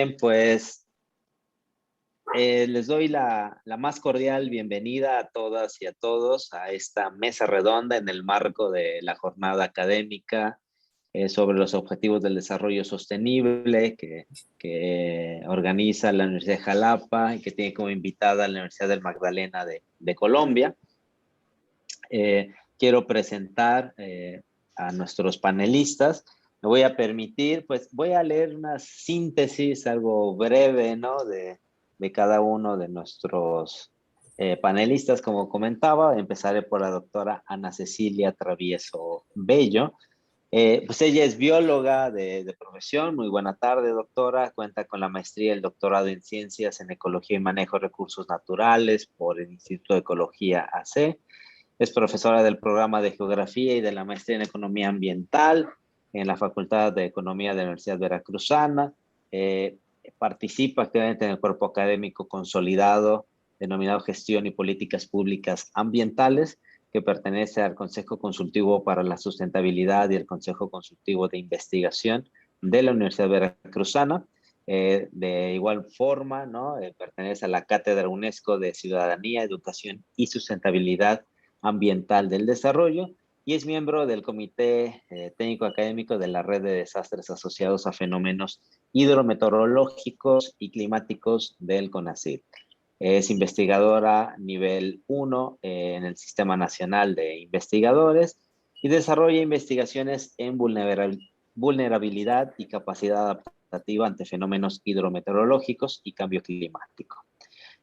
Bien, pues les doy la más cordial bienvenida a todas y a todos a esta mesa redonda en el marco de la jornada académica sobre los objetivos del desarrollo sostenible que organiza la Universidad de Jalapa y que tiene como invitada la Universidad del Magdalena de Colombia. Quiero presentar a nuestros panelistas. Me voy a permitir, pues voy a leer una síntesis algo breve, ¿no? De cada uno de nuestros panelistas, como comentaba. Empezaré por la doctora Ana Cecilia Travieso Bello. Pues ella es bióloga de profesión. Muy buena tarde, doctora. Cuenta con la maestría y el doctorado en Ciencias en Ecología y Manejo de Recursos Naturales por el Instituto de Ecología AC. Es profesora del programa de Geografía y de la maestría en Economía Ambiental en la Facultad de Economía de la Universidad Veracruzana. Participa activamente en el cuerpo académico consolidado denominado Gestión y Políticas Públicas Ambientales, que pertenece al Consejo Consultivo para la Sustentabilidad y el Consejo Consultivo de Investigación de la Universidad Veracruzana. De igual forma, ¿no? Pertenece a la Cátedra UNESCO de Ciudadanía, Educación y Sustentabilidad Ambiental del Desarrollo y es miembro del Comité Técnico Académico de la Red de Desastres Asociados a Fenómenos Hidrometeorológicos y Climáticos del CONACYT. Es investigadora nivel 1 en el Sistema Nacional de Investigadores y desarrolla investigaciones en vulnerabilidad y capacidad adaptativa ante fenómenos hidrometeorológicos y cambio climático.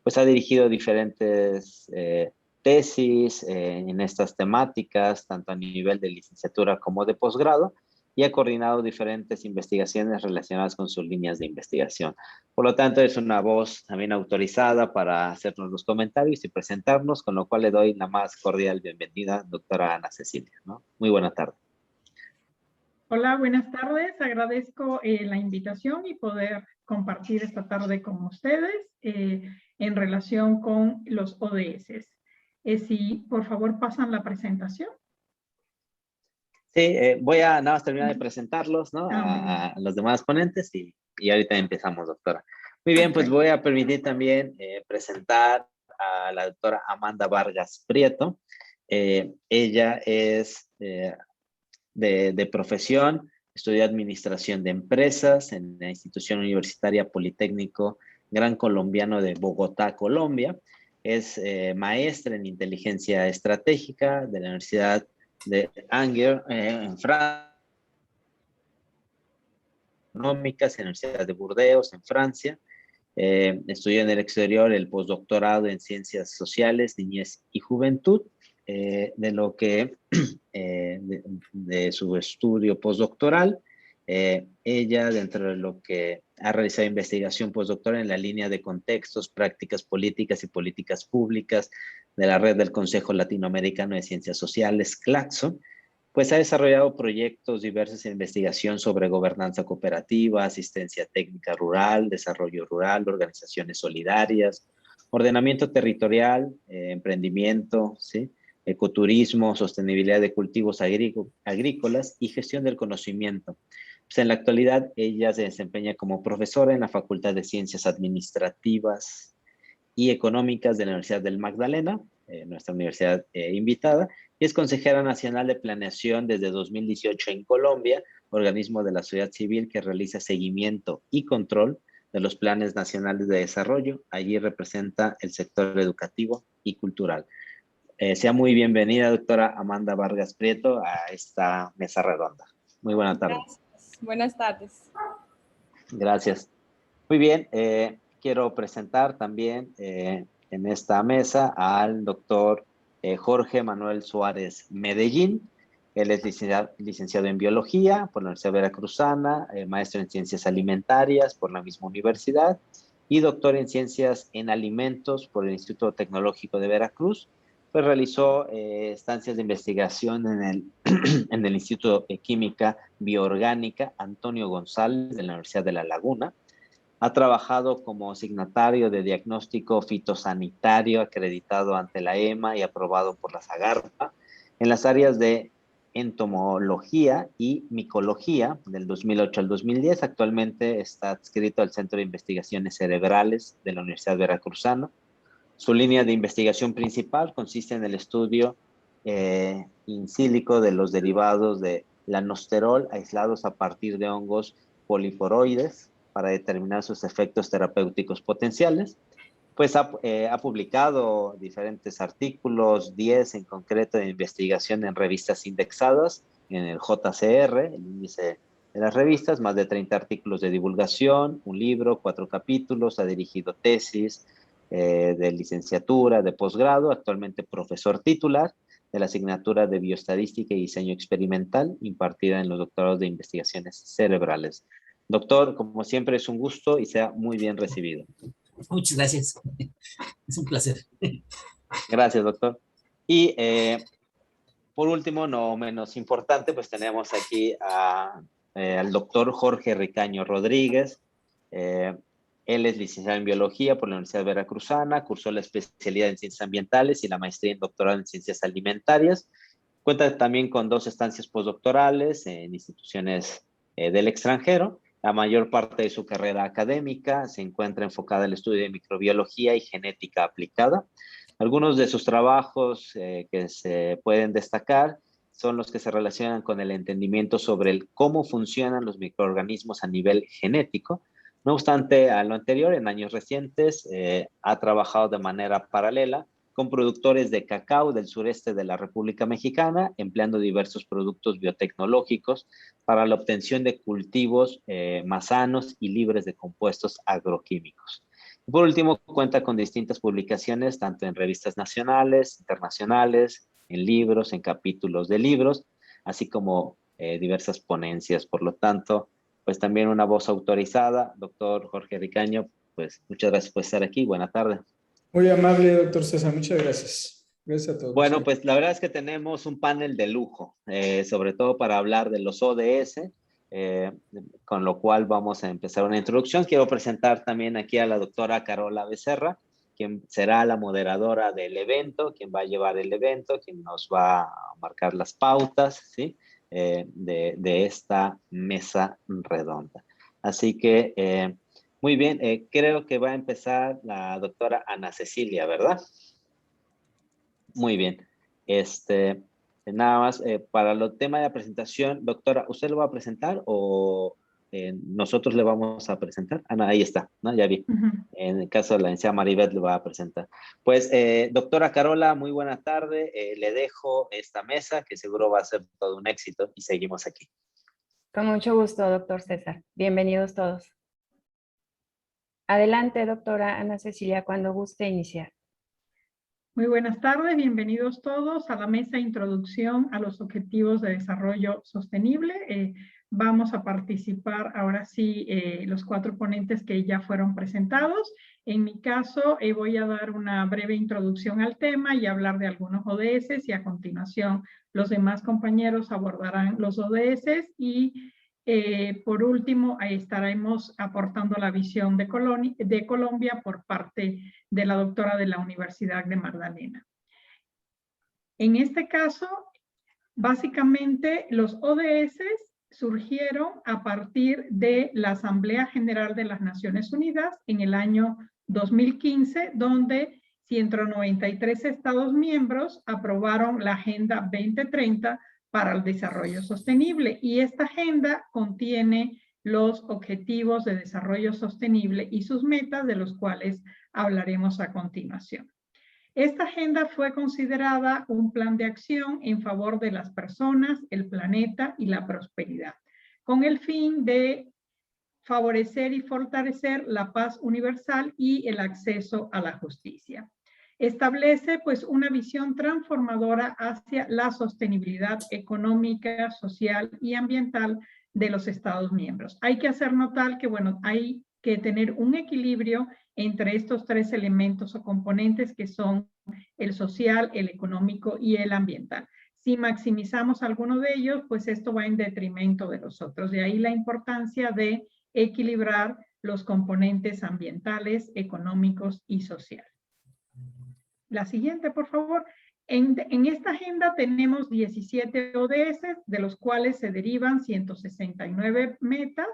Pues ha dirigido diferentes tesis en estas temáticas, tanto a nivel de licenciatura como de posgrado, y ha coordinado diferentes investigaciones relacionadas con sus líneas de investigación. Por lo tanto, es una voz también autorizada para hacernos los comentarios y presentarnos, con lo cual le doy la más cordial bienvenida, doctora Ana Cecilia, ¿no? Muy buena tarde. Hola, buenas tardes. Agradezco la invitación y poder compartir esta tarde con ustedes en relación con los ODS. Si por favor pasan la presentación. Sí, voy a nada más terminar de presentarlos, ¿no? A los demás ponentes y ahorita empezamos, doctora. Muy bien, pues voy a permitir también presentar a la doctora Amanda Vargas Prieto. Ella es de profesión, estudió Administración de Empresas en la Institución Universitaria Politécnico Gran Colombiano de Bogotá, Colombia. Es maestra en Inteligencia Estratégica de la Universidad de Angers en Francia, económicas en la Universidad de Burdeos en Francia. Estudió en el exterior el postdoctorado en Ciencias Sociales, Niñez y Juventud, de lo que de su estudio postdoctoral. Ella, dentro de lo que ha realizado investigación postdoctoral en la línea de contextos, prácticas políticas y políticas públicas de la red del Consejo Latinoamericano de Ciencias Sociales, CLACSO, pues ha desarrollado proyectos diversos en investigación sobre gobernanza cooperativa, asistencia técnica rural, desarrollo rural, organizaciones solidarias, ordenamiento territorial, emprendimiento, ¿sí? Ecoturismo, sostenibilidad de cultivos agrícolas y gestión del conocimiento. Pues en la actualidad ella se desempeña como profesora en la Facultad de Ciencias Administrativas y Económicas de la Universidad del Magdalena, nuestra universidad invitada, y es consejera nacional de planeación desde 2018 en Colombia, organismo de la sociedad civil que realiza seguimiento y control de los planes nacionales de desarrollo. Allí representa el sector educativo y cultural. Sea muy bienvenida, doctora Amanda Vargas Prieto, a esta mesa redonda. Muy buena tarde. Gracias. Buenas tardes. Gracias. Muy bien, quiero presentar también en esta mesa al doctor Jorge Manuel Suárez Medellín. Él es licenciado en Biología por la Universidad Veracruzana, maestro en Ciencias Alimentarias por la misma universidad y doctor en Ciencias en Alimentos por el Instituto Tecnológico de Veracruz. Pues realizó estancias de investigación en el Instituto de Química Bioorgánica Antonio González de la Universidad de La Laguna. Ha trabajado como signatario de diagnóstico fitosanitario acreditado ante la EMA y aprobado por la SAGARPA en las áreas de entomología y micología del 2008 al 2010. Actualmente está adscrito al Centro de Investigaciones Cerebrales de la Universidad Veracruzana. Su línea de investigación principal consiste en el estudio in silico de los derivados de lanosterol aislados a partir de hongos poliporoides para determinar sus efectos terapéuticos potenciales. Pues ha publicado diferentes artículos, 10 en concreto de investigación en revistas indexadas, en el JCR, el índice de las revistas, más de 30 artículos de divulgación, un libro, 4 capítulos, ha dirigido tesis de licenciatura, de posgrado, actualmente profesor titular de la asignatura de Bioestadística y Diseño Experimental, impartida en los doctorados de Investigaciones Cerebrales. Doctor, como siempre es un gusto y sea muy bien recibido. Muchas gracias. Es un placer. Gracias, doctor. Y por último, no menos importante, pues tenemos aquí al doctor Jorge Ricaño Rodríguez. Él es licenciado en Biología por la Universidad Veracruzana, cursó la especialidad en Ciencias Ambientales y la maestría en doctorado en Ciencias Alimentarias. Cuenta también con 2 estancias postdoctorales en instituciones del extranjero. La mayor parte de su carrera académica se encuentra enfocada al estudio de microbiología y genética aplicada. Algunos de sus trabajos que se pueden destacar son los que se relacionan con el entendimiento sobre cómo funcionan los microorganismos a nivel genético. No obstante, a lo anterior, en años recientes, ha trabajado de manera paralela con productores de cacao del sureste de la República Mexicana, empleando diversos productos biotecnológicos para la obtención de cultivos más sanos y libres de compuestos agroquímicos. Y por último, cuenta con distintas publicaciones, tanto en revistas nacionales, internacionales, en libros, en capítulos de libros, así como diversas ponencias. Por lo tanto, pues también una voz autorizada. Doctor Jorge Ricaño, pues muchas gracias por estar aquí. Buena tarde. Muy amable, doctor César. Muchas gracias. Gracias a todos. Bueno, pues la verdad es que tenemos un panel de lujo, sobre todo para hablar de los ODS, con lo cual vamos a empezar una introducción. Quiero presentar también aquí a la doctora Carola Becerra, quien será la moderadora del evento, quien va a llevar el evento, quien nos va a marcar las pautas, ¿sí? De esta mesa redonda. Así que, muy bien, creo que va a empezar la doctora Ana Cecilia, ¿verdad? Muy bien. Nada más, para el tema de la presentación, doctora, ¿usted lo va a presentar o nosotros le vamos a presentar? Ana, ahí está, ¿no? Ya vi. En el caso de la licenciada Maribeth lo va a presentar. Pues, doctora Carola, muy buena tarde. Le dejo esta mesa, que seguro va a ser todo un éxito, y seguimos aquí. Con mucho gusto, doctor César. Bienvenidos todos. Adelante, doctora Ana Cecilia, cuando guste iniciar. Muy buenas tardes, bienvenidos todos a la mesa Introducción a los Objetivos de Desarrollo Sostenible. Vamos a participar ahora sí los 4 ponentes que ya fueron presentados. En mi caso voy a dar una breve introducción al tema y hablar de algunos ODS y a continuación los demás compañeros abordarán los ODS y por último, ahí estaremos aportando la visión de Colombia por parte de la doctora de la Universidad de Magdalena. En este caso, básicamente los ODS surgieron a partir de la Asamblea General de las Naciones Unidas en el año 2015, donde 193 Estados miembros aprobaron la Agenda 2030 para el desarrollo sostenible, y esta agenda contiene los objetivos de desarrollo sostenible y sus metas, de los cuales hablaremos a continuación. Esta agenda fue considerada un plan de acción en favor de las personas, el planeta y la prosperidad, con el fin de favorecer y fortalecer la paz universal y el acceso a la justicia. Establece pues una visión transformadora hacia la sostenibilidad económica, social y ambiental de los Estados miembros. Hay que hacer notar que, bueno, hay que tener un equilibrio entre estos 3 elementos o componentes que son el social, el económico y el ambiental. Si maximizamos alguno de ellos, pues esto va en detrimento de los otros. De ahí la importancia de equilibrar los componentes ambientales, económicos y sociales. La siguiente, por favor. En esta agenda tenemos 17 ODS, de los cuales se derivan 169 metas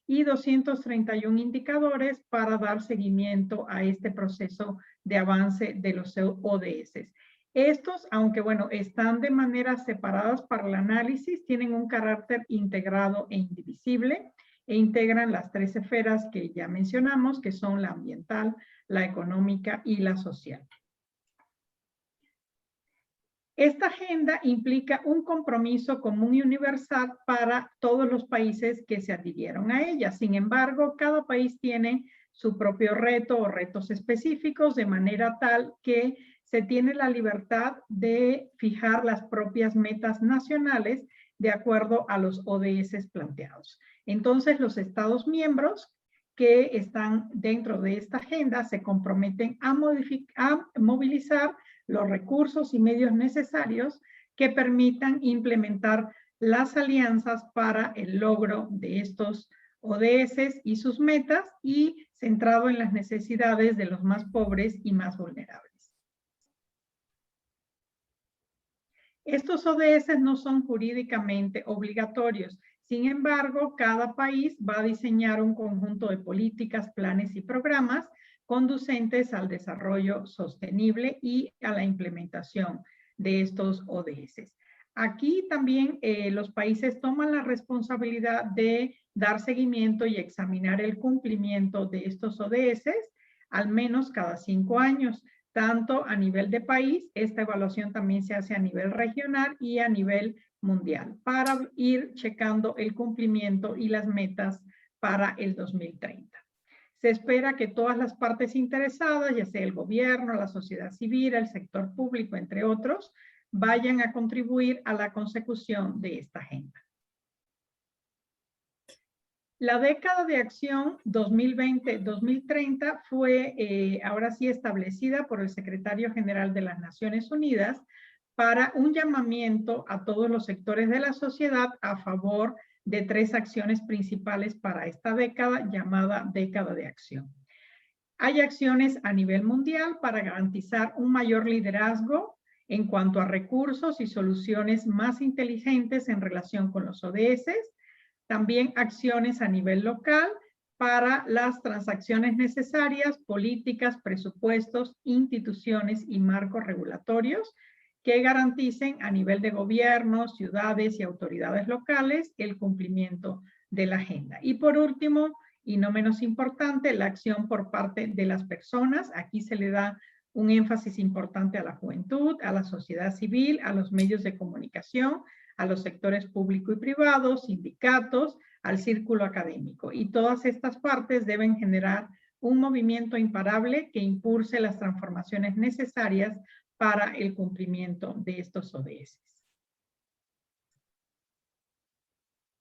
y 231 indicadores para dar seguimiento a este proceso de avance de los ODS. Estos, aunque bueno, están de manera separadas para el análisis, tienen un carácter integrado e indivisible e integran las 3 esferas que ya mencionamos, que son la ambiental, la económica y la social. Esta agenda implica un compromiso común y universal para todos los países que se adhirieron a ella. Sin embargo, cada país tiene su propio reto o retos específicos, de manera tal que se tiene la libertad de fijar las propias metas nacionales de acuerdo a los ODS planteados. Entonces, los Estados miembros que están dentro de esta agenda se comprometen a movilizar los recursos y medios necesarios que permitan implementar las alianzas para el logro de estos ODS y sus metas, y centrado en las necesidades de los más pobres y más vulnerables. Estos ODS no son jurídicamente obligatorios. Sin embargo, cada país va a diseñar un conjunto de políticas, planes y programas conducentes al desarrollo sostenible y a la implementación de estos ODS. Aquí también los países toman la responsabilidad de dar seguimiento y examinar el cumplimiento de estos ODS al menos cada 5 años, tanto a nivel de país. Esta evaluación también se hace a nivel regional y a nivel mundial para ir checando el cumplimiento y las metas para el 2030. Se espera que todas las partes interesadas, ya sea el gobierno, la sociedad civil, el sector público, entre otros, vayan a contribuir a la consecución de esta agenda. La década de acción 2020-2030 fue ahora sí establecida por el Secretario General de las Naciones Unidas para un llamamiento a todos los sectores de la sociedad a favor de 3 acciones principales para esta década, llamada década de acción. Hay acciones a nivel mundial para garantizar un mayor liderazgo en cuanto a recursos y soluciones más inteligentes en relación con los ODS. También acciones a nivel local para las transacciones necesarias, políticas, presupuestos, instituciones y marcos regulatorios que garanticen a nivel de gobiernos, ciudades y autoridades locales el cumplimiento de la agenda. Y por último, y no menos importante, la acción por parte de las personas. Aquí se le da un énfasis importante a la juventud, a la sociedad civil, a los medios de comunicación, a los sectores público y privado, sindicatos, al círculo académico. Y todas estas partes deben generar un movimiento imparable que impulse las transformaciones necesarias para el cumplimiento de estos ODS.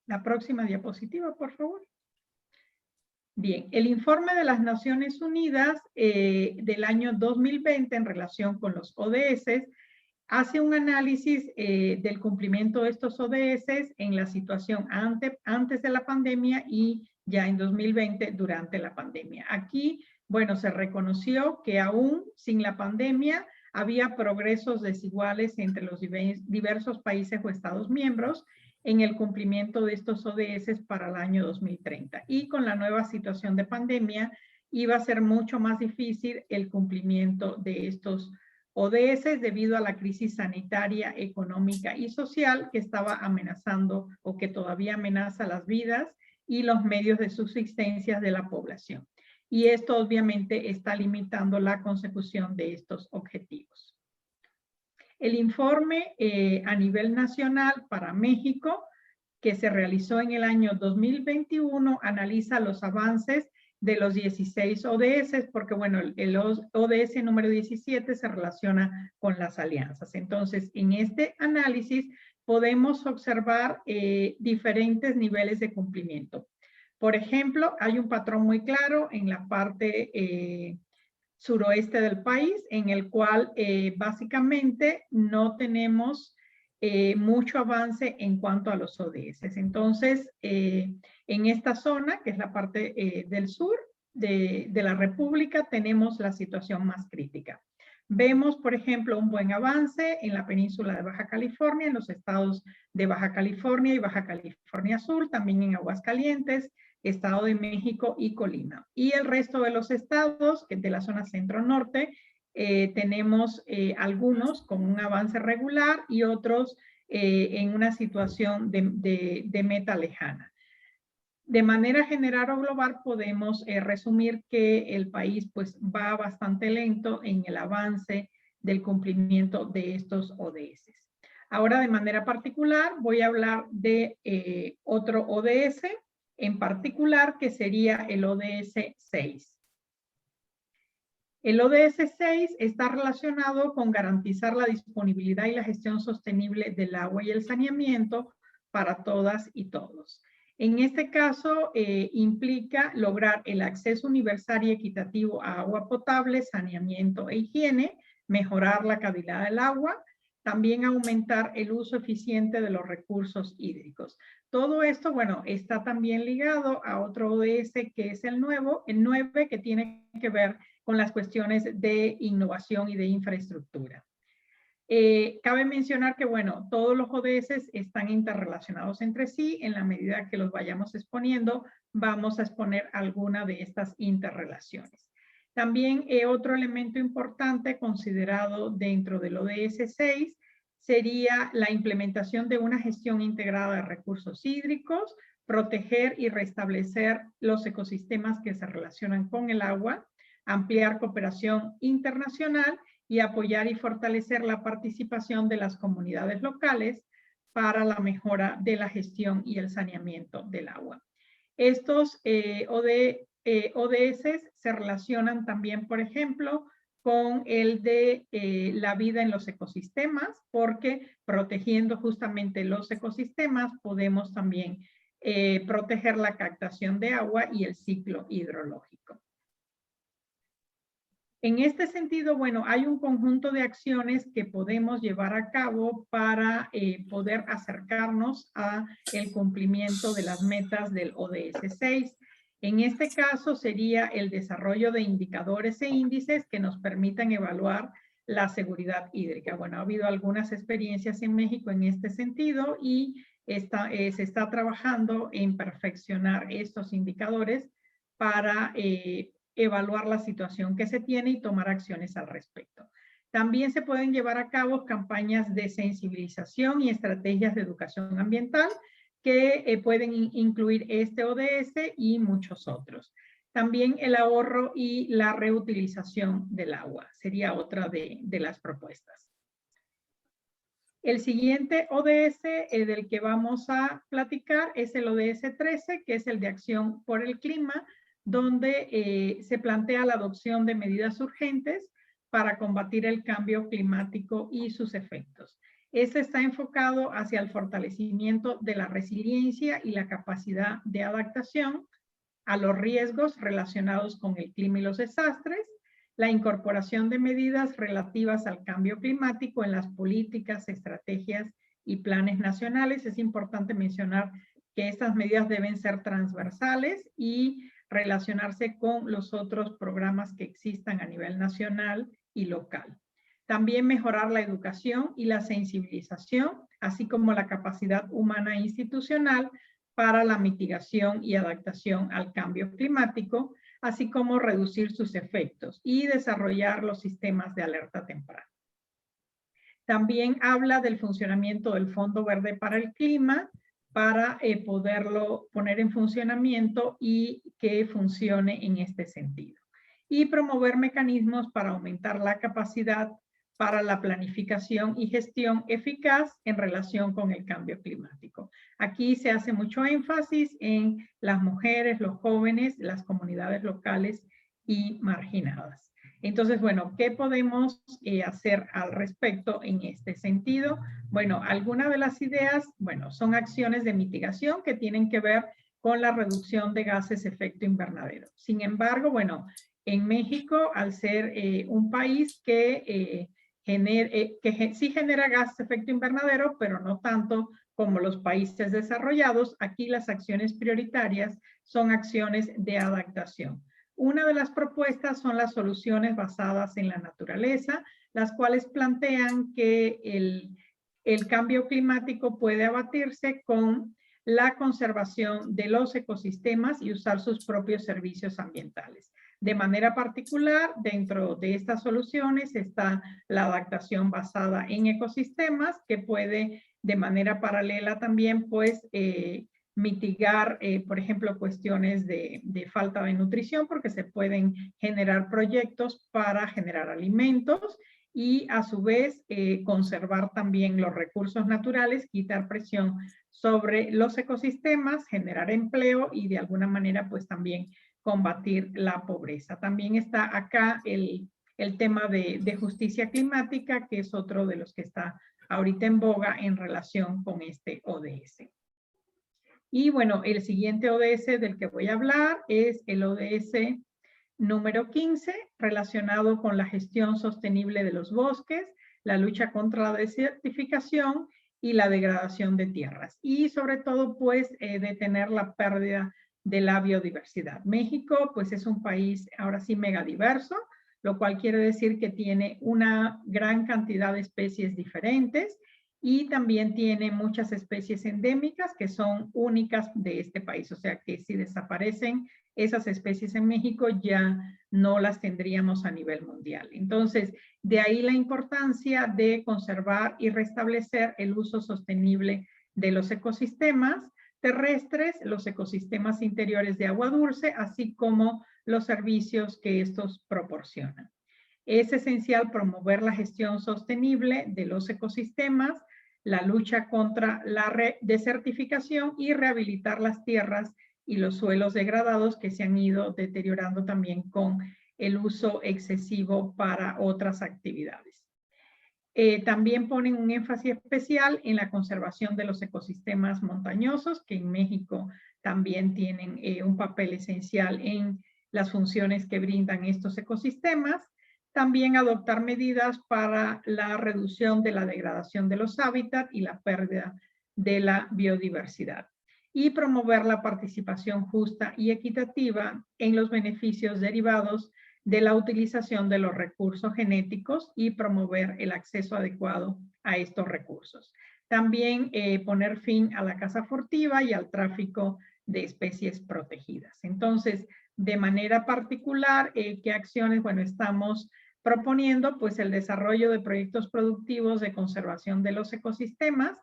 La próxima diapositiva, por favor. Bien, el informe de las Naciones Unidas del año 2020 en relación con los ODS hace un análisis del cumplimiento de estos ODS en la situación antes de la pandemia y ya en 2020 durante la pandemia. Aquí, bueno, se reconoció que aún sin la pandemia había progresos desiguales entre los diversos países o estados miembros en el cumplimiento de estos ODS para el año 2030. Y con la nueva situación de pandemia iba a ser mucho más difícil el cumplimiento de estos ODS debido a la crisis sanitaria, económica y social que estaba amenazando o que todavía amenaza las vidas y los medios de subsistencia de la población. Y esto obviamente está limitando la consecución de estos objetivos. El informe a nivel nacional para México, que se realizó en el año 2021, analiza los avances de los 16 ODS, porque bueno, el ODS número 17 se relaciona con las alianzas. Entonces, en este análisis podemos observar diferentes niveles de cumplimiento. Por ejemplo, hay un patrón muy claro en la parte suroeste del país, en el cual básicamente no tenemos mucho avance en cuanto a los ODS. Entonces, en esta zona, que es la parte del sur de la República, tenemos la situación más crítica. Vemos, por ejemplo, un buen avance en la península de Baja California, en los estados de Baja California y Baja California Sur, también en Aguascalientes, Estado de México y Colima. Y el resto de los estados de la zona centro-norte, tenemos algunos con un avance regular y otros en una situación de meta lejana. De manera general o global podemos resumir que el país pues va bastante lento en el avance del cumplimiento de estos ODS. Ahora de manera particular voy a hablar de otro ODS en particular que sería el ODS 6. El ODS 6 está relacionado con garantizar la disponibilidad y la gestión sostenible del agua y el saneamiento para todas y todos. En este caso, implica lograr el acceso universal y equitativo a agua potable, saneamiento e higiene, mejorar la calidad del agua, también aumentar el uso eficiente de los recursos hídricos. Todo esto, bueno, está también ligado a otro ODS que es el 9, que tiene que ver con las cuestiones de innovación y de infraestructura. Cabe mencionar que, bueno, todos los ODS están interrelacionados entre sí. En la medida que los vayamos exponiendo, vamos a exponer alguna de estas interrelaciones. También otro elemento importante considerado dentro del ODS 6 sería la implementación de una gestión integrada de recursos hídricos, proteger y restablecer los ecosistemas que se relacionan con el agua, ampliar cooperación internacional y apoyar y fortalecer la participación de las comunidades locales para la mejora de la gestión y el saneamiento del agua. Estos ODS se relacionan también, por ejemplo, con el de la vida en los ecosistemas, porque protegiendo justamente los ecosistemas podemos también proteger la captación de agua y el ciclo hidrológico. En este sentido, bueno, hay un conjunto de acciones que podemos llevar a cabo para poder acercarnos a el cumplimiento de las metas del ODS 6. En este caso sería el desarrollo de indicadores e índices que nos permitan evaluar la seguridad hídrica. Bueno, ha habido algunas experiencias en México en este sentido y se está trabajando en perfeccionar estos indicadores para evaluar la situación que se tiene y tomar acciones al respecto. También se pueden llevar a cabo campañas de sensibilización y estrategias de educación ambiental que pueden incluir este ODS y muchos otros. También el ahorro y la reutilización del agua sería otra de las propuestas. El siguiente ODS del que vamos a platicar es el ODS 13, que es el de acción por el clima, donde se plantea la adopción de medidas urgentes para combatir el cambio climático y sus efectos. Este está enfocado hacia el fortalecimiento de la resiliencia y la capacidad de adaptación a los riesgos relacionados con el clima y los desastres, la incorporación de medidas relativas al cambio climático en las políticas, estrategias y planes nacionales. Es importante mencionar que estas medidas deben ser transversales y relacionarse con los otros programas que existan a nivel nacional y local. También mejorar la educación y la sensibilización, así como la capacidad humana e institucional para la mitigación y adaptación al cambio climático, así como reducir sus efectos y desarrollar los sistemas de alerta temprana. También habla del funcionamiento del Fondo Verde para el Clima, para poderlo poner en funcionamiento y que funcione en este sentido. Y promover mecanismos para aumentar la capacidad para la planificación y gestión eficaz en relación con el cambio climático. Aquí se hace mucho énfasis en las mujeres, los jóvenes, las comunidades locales y marginadas. Entonces, bueno, ¿qué podemos hacer al respecto en este sentido? Bueno, algunas de las ideas, bueno, son acciones de mitigación que tienen que ver con la reducción de gases de efecto invernadero. Sin embargo, bueno, en México, al ser un país que sí genera gases de efecto invernadero, pero no tanto como los países desarrollados, aquí las acciones prioritarias son acciones de adaptación. Una de las propuestas son las soluciones basadas en la naturaleza, las cuales plantean que el cambio climático puede abatirse con la conservación de los ecosistemas y usar sus propios servicios ambientales. De manera particular, dentro de estas soluciones está la adaptación basada en ecosistemas, que puede de manera paralela también pues mitigar, por ejemplo, cuestiones de falta de nutrición, porque se pueden generar proyectos para generar alimentos y a su vez conservar también los recursos naturales, quitar presión sobre los ecosistemas, generar empleo y de alguna manera pues también combatir la pobreza. También está acá el tema de justicia climática, que es otro de los que está ahorita en boga en relación con este ODS. Y bueno, el siguiente ODS del que voy a hablar es el ODS número 15, relacionado con la gestión sostenible de los bosques, la lucha contra la desertificación y la degradación de tierras. Y sobre todo, pues, detener la pérdida de la biodiversidad. México, pues, es un país ahora sí megadiverso, lo cual quiere decir que tiene una gran cantidad de especies diferentes y también tiene muchas especies endémicas que son únicas de este país. O sea que si desaparecen esas especies en México, ya no las tendríamos a nivel mundial. Entonces, de ahí la importancia de conservar y restablecer el uso sostenible de los ecosistemas terrestres, los ecosistemas interiores de agua dulce, así como los servicios que estos proporcionan. Es esencial promover la gestión sostenible de los ecosistemas, la lucha contra la desertificación y rehabilitar las tierras y los suelos degradados que se han ido deteriorando también con el uso excesivo para otras actividades. También ponen un énfasis especial en la conservación de los ecosistemas montañosos, que en México también tienen un papel esencial en las funciones que brindan estos ecosistemas. También adoptar medidas para la reducción de la degradación de los hábitats y la pérdida de la biodiversidad. Y promover la participación justa y equitativa en los beneficios derivados de la utilización de los recursos genéticos y promover el acceso adecuado a estos recursos. También poner fin a la caza furtiva y al tráfico de especies protegidas. Entonces, de manera particular, ¿qué acciones? Bueno, estamos proponiendo pues el desarrollo de proyectos productivos de conservación de los ecosistemas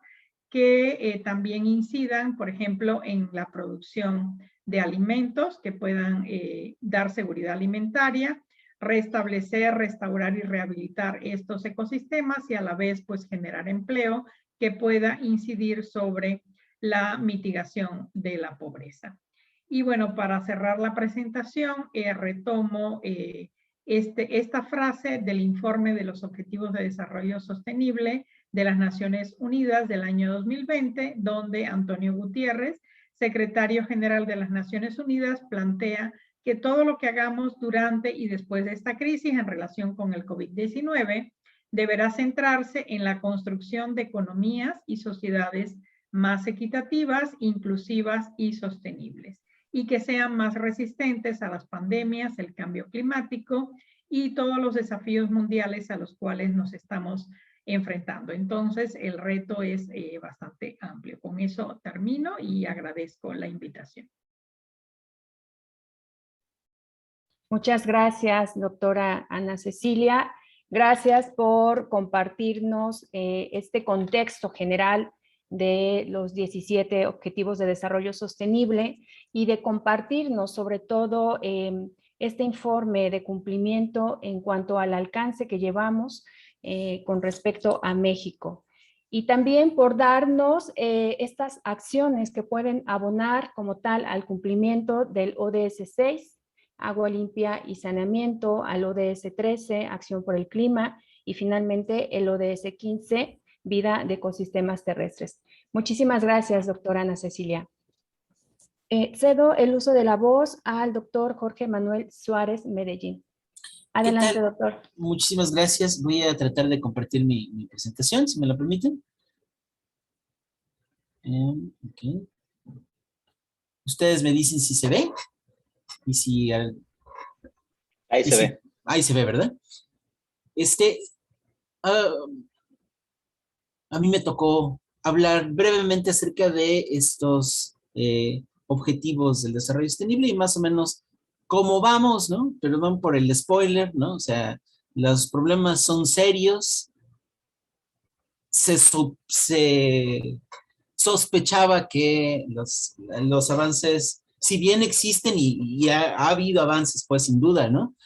que también incidan, por ejemplo, en la producción de alimentos que puedan dar seguridad alimentaria, restablecer, restaurar y rehabilitar estos ecosistemas y a la vez pues generar empleo que pueda incidir sobre la mitigación de la pobreza. Y bueno, para cerrar la presentación, retomo esta frase del informe de los Objetivos de Desarrollo Sostenible de las Naciones Unidas del año 2020, donde Antonio Gutiérrez, secretario general de las Naciones Unidas, plantea que todo lo que hagamos durante y después de esta crisis en relación con el COVID-19 deberá centrarse en la construcción de economías y sociedades más equitativas, inclusivas y sostenibles, y que sean más resistentes a las pandemias, el cambio climático y todos los desafíos mundiales a los cuales nos estamos enfrentando. Entonces, el reto es bastante amplio. Con eso termino y agradezco la invitación. Muchas gracias, doctora Ana Cecilia. Gracias por compartirnos este contexto general de los 17 Objetivos de Desarrollo Sostenible y de compartirnos sobre todo este informe de cumplimiento en cuanto al alcance que llevamos con respecto a México. Y también por darnos estas acciones que pueden abonar como tal al cumplimiento del ODS 6, agua limpia y saneamiento, al ODS 13, acción por el clima, y finalmente el ODS 15, vida de ecosistemas terrestres. Muchísimas gracias, doctora Ana Cecilia. Cedo el uso de la voz al doctor Jorge Manuel Suárez Medellín. Adelante, doctor. Muchísimas gracias. Voy a tratar de compartir mi presentación, si me lo permiten. Okay. Ustedes me dicen si se ve y si Ahí se ve. Ahí se ve, ¿verdad? Ah, a mí me tocó hablar brevemente acerca de estos objetivos del desarrollo sostenible y más o menos cómo vamos, ¿no? Perdón por el spoiler, ¿no? O sea, los problemas son serios. Se sospechaba que los avances, si bien existen y ha habido avances, pues sin duda, ¿no?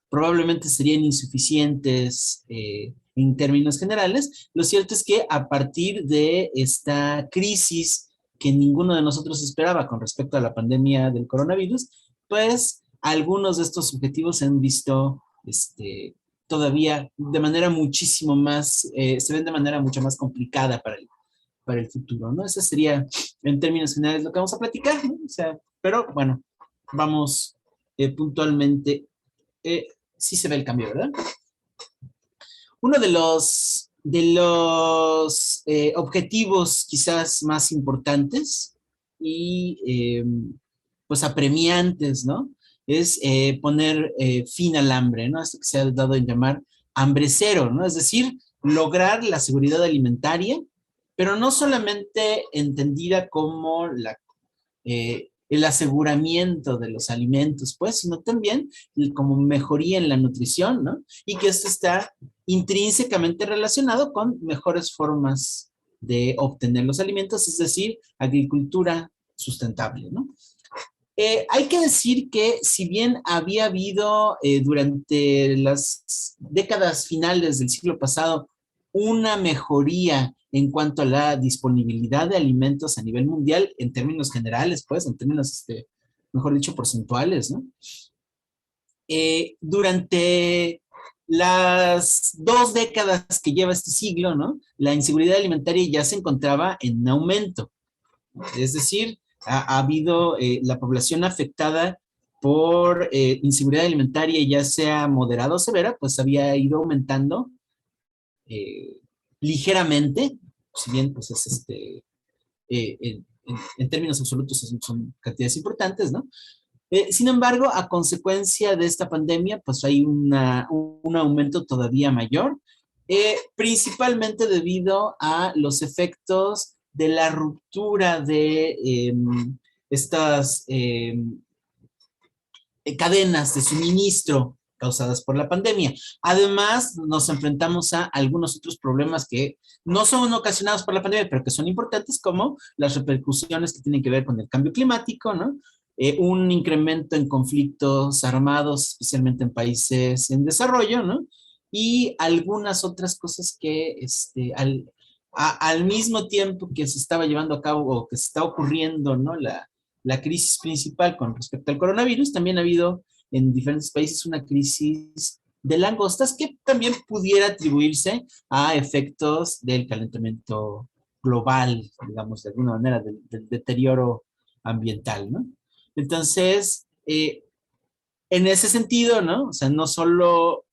Probablemente serían insuficientes en términos generales. Lo cierto es que a partir de esta crisis que ninguno de nosotros esperaba con respecto a la pandemia del coronavirus, pues algunos de estos objetivos se han visto todavía de manera muchísimo más, se ven de manera mucho más complicada para el futuro, ¿no? Ese sería, en términos generales, lo que vamos a platicar, ¿no? O sea, pero bueno, vamos puntualmente. Sí se ve el cambio, ¿verdad? Uno de los objetivos quizás más importantes y pues apremiantes, ¿no? Es poner fin al hambre, ¿no? Esto que se ha dado en llamar hambre cero, ¿no? Es decir, lograr la seguridad alimentaria, pero no solamente entendida como el aseguramiento de los alimentos, pues, sino también como mejoría en la nutrición, ¿no? Y que esto está intrínsecamente relacionado con mejores formas de obtener los alimentos, es decir, agricultura sustentable, ¿no? Hay que decir que si bien había habido durante las décadas finales del siglo pasado una mejoría en cuanto a la disponibilidad de alimentos a nivel mundial, en términos generales, pues, en términos, mejor dicho, porcentuales, ¿no? Durante las 2 décadas que lleva este siglo, ¿no? La inseguridad alimentaria ya se encontraba en aumento. Es decir, ha habido la población afectada por inseguridad alimentaria, ya sea moderada o severa, pues había ido aumentando ligeramente, si bien pues es en términos absolutos son cantidades importantes, ¿no? Sin embargo, a consecuencia de esta pandemia, pues hay un aumento todavía mayor, principalmente debido a los efectos de la ruptura de estas cadenas de suministro causadas por la pandemia. Además, nos enfrentamos a algunos otros problemas que no son ocasionados por la pandemia, pero que son importantes, como las repercusiones que tienen que ver con el cambio climático, ¿no? Un incremento en conflictos armados, especialmente en países en desarrollo, ¿no? Y algunas otras cosas que al mismo tiempo que se estaba llevando a cabo o que se está ocurriendo, ¿no? La crisis principal con respecto al coronavirus, también ha habido en diferentes países una crisis de langostas que también pudiera atribuirse a efectos del calentamiento global, digamos, de alguna manera, del deterioro ambiental, ¿no? Entonces, en ese sentido, ¿no? O sea, no solo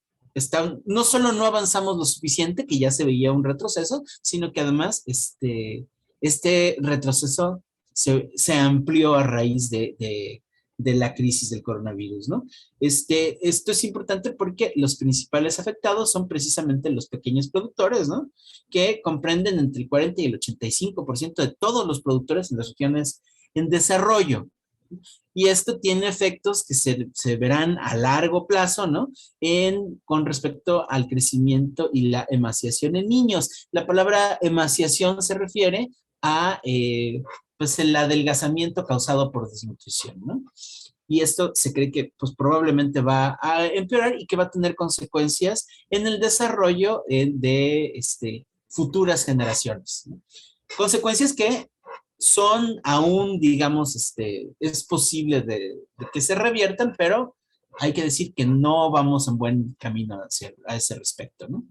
no avanzamos lo suficiente, que ya se veía un retroceso, sino que además este retroceso se amplió a raíz de la crisis del coronavirus, ¿no? Esto es importante porque los principales afectados son precisamente los pequeños productores, ¿no? Que comprenden entre el 40 y el 85% de todos los productores en las regiones en desarrollo. Y esto tiene efectos que se verán a largo plazo, ¿no? Con respecto al crecimiento y la emaciación en niños. La palabra emaciación se refiere a pues el adelgazamiento causado por desnutrición, ¿no? Y esto se cree que pues probablemente va a empeorar y que va a tener consecuencias en el desarrollo de futuras generaciones, ¿no? Consecuencias que son aún, digamos, es posible de que se reviertan, pero hay que decir que no vamos en buen camino a ese respecto, ¿no?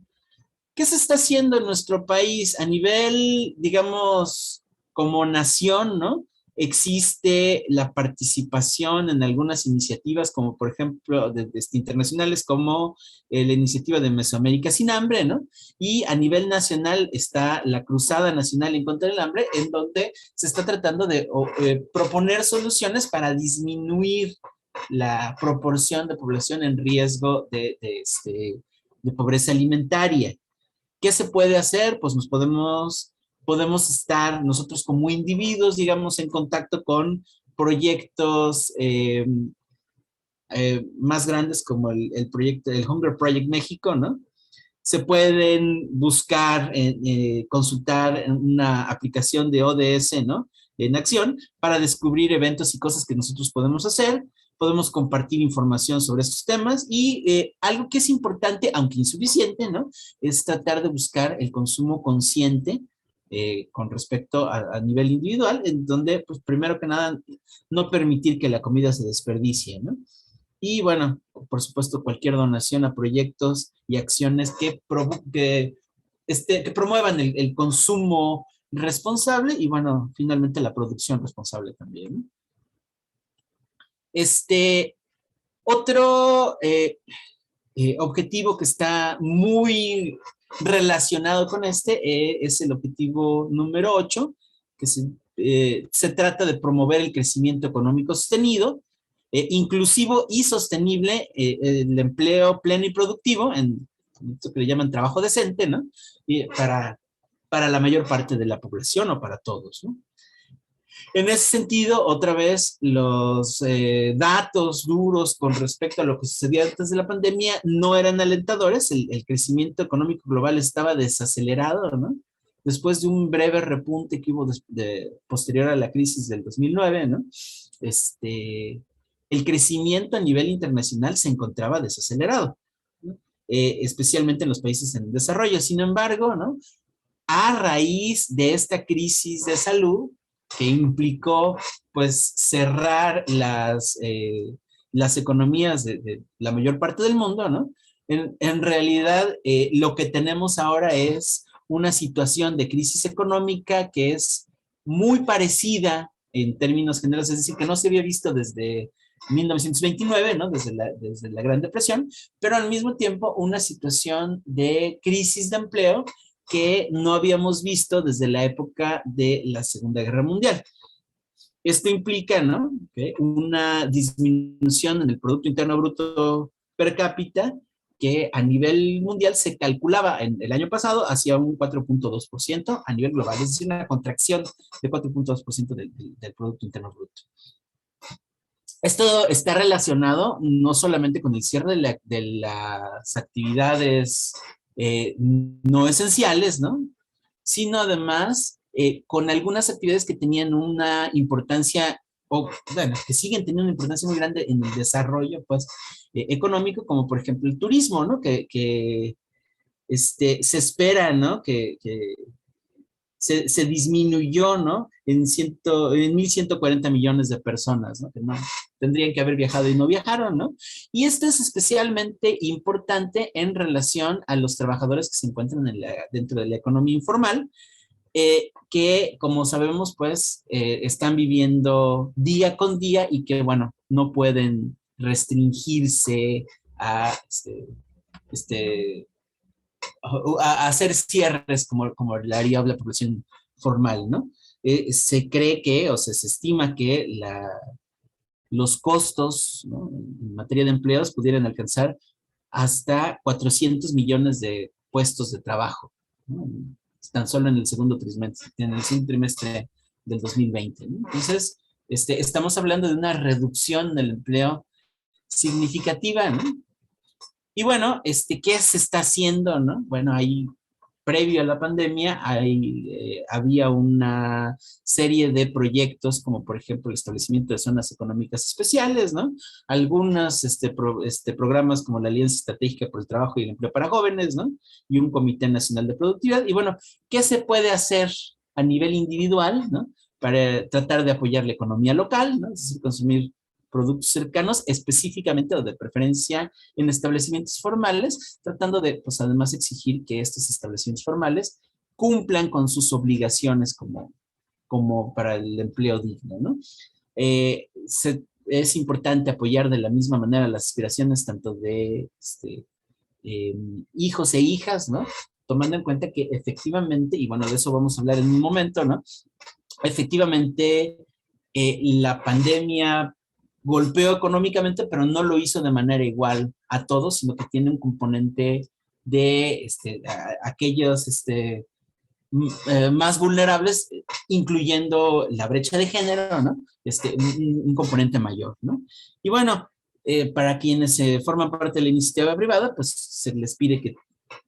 ¿Qué se está haciendo en nuestro país a nivel, digamos, como nación, ¿no? Existe la participación en algunas iniciativas, como por ejemplo, internacionales, como la iniciativa de Mesoamérica sin hambre, ¿no? Y a nivel nacional está la Cruzada Nacional en contra del hambre, en donde se está tratando de proponer soluciones para disminuir la proporción de población en riesgo de pobreza alimentaria. ¿Qué se puede hacer? Pues podemos estar nosotros como individuos, digamos, en contacto con proyectos más grandes como el proyecto, el Hunger Project México, ¿no? Se pueden buscar, consultar una aplicación de ODS, ¿no? En acción para descubrir eventos y cosas que nosotros podemos hacer. Podemos compartir información sobre estos temas y algo que es importante, aunque insuficiente, ¿no? Es tratar de buscar el consumo consciente con respecto a nivel individual, en donde, pues, primero que nada, no permitir que la comida se desperdicie, ¿no? Y bueno, por supuesto, cualquier donación a proyectos y acciones que promuevan el consumo responsable y bueno, finalmente la producción responsable también, ¿no? Otro objetivo que está muy relacionado con es el objetivo número 8, que se trata de promover el crecimiento económico sostenido, inclusivo y sostenible, el empleo pleno y productivo, en esto que le llaman trabajo decente, ¿no? Y para la mayor parte de la población o para todos, ¿no? En ese sentido, otra vez, los datos duros con respecto a lo que sucedía antes de la pandemia no eran alentadores. El crecimiento económico global estaba desacelerado, ¿no? Después de un breve repunte que hubo posterior a la crisis del 2009, ¿no? El crecimiento a nivel internacional se encontraba desacelerado, ¿no? Especialmente en los países en desarrollo. Sin embargo, ¿no? A raíz de esta crisis de salud, que implicó, pues, cerrar las economías de la mayor parte del mundo, ¿no? En realidad, lo que tenemos ahora es una situación de crisis económica que es muy parecida en términos generales, es decir, que no se había visto desde 1929, ¿no? Desde la Gran Depresión, pero al mismo tiempo una situación de crisis de empleo que no habíamos visto desde la época de la Segunda Guerra Mundial. Esto implica, ¿no? Una disminución en el Producto Interno Bruto per cápita que a nivel mundial se calculaba en el año pasado hacia un 4.2% a nivel global, es decir, una contracción de 4.2% del Producto Interno Bruto. Esto está relacionado no solamente con el cierre de las actividades no esenciales, ¿no? Sino además con algunas actividades que tenían una importancia, o bueno, que siguen teniendo una importancia muy grande en el desarrollo, pues, económico, como por ejemplo el turismo, ¿no? Que se espera, ¿no? Que se disminuyó, ¿no? En 1.140 millones de personas, ¿no? Que no tendrían que haber viajado y no viajaron, ¿no? Y esto es especialmente importante en relación a los trabajadores que se encuentran dentro de la economía informal, que, como sabemos, pues, están viviendo día con día y que, bueno, no pueden restringirse a a hacer cierres como le haría la población formal, ¿no? Se cree que, o sea, se estima que los costos, ¿no? En materia de empleos pudieran alcanzar hasta 400 millones de puestos de trabajo, ¿no? Tan solo en el segundo trimestre del 2020, ¿no? Entonces, estamos hablando de una reducción del empleo significativa, ¿no? Y bueno, ¿qué se está haciendo, no? Bueno, ahí, previo a la pandemia, había una serie de proyectos, como por ejemplo el establecimiento de zonas económicas especiales, ¿no? Algunos programas como la Alianza Estratégica por el Trabajo y el Empleo para Jóvenes, ¿no? Y un Comité Nacional de Productividad. Y bueno, ¿qué se puede hacer a nivel individual, ¿no? Para tratar de apoyar la economía local, ¿no? Es decir, consumir productos cercanos, específicamente o de preferencia en establecimientos formales, tratando de, pues, además exigir que estos establecimientos formales cumplan con sus obligaciones como para el empleo digno, ¿no? Es importante apoyar de la misma manera las aspiraciones tanto de hijos e hijas, ¿no? Tomando en cuenta que efectivamente, y bueno, de eso vamos a hablar en un momento, ¿no? Efectivamente, la pandemia golpeó económicamente, pero no lo hizo de manera igual a todos, sino que tiene un componente de aquellos más vulnerables, incluyendo la brecha de género, ¿no? Un componente mayor, ¿no? Y bueno, para quienes forman parte de la iniciativa privada, pues se les pide que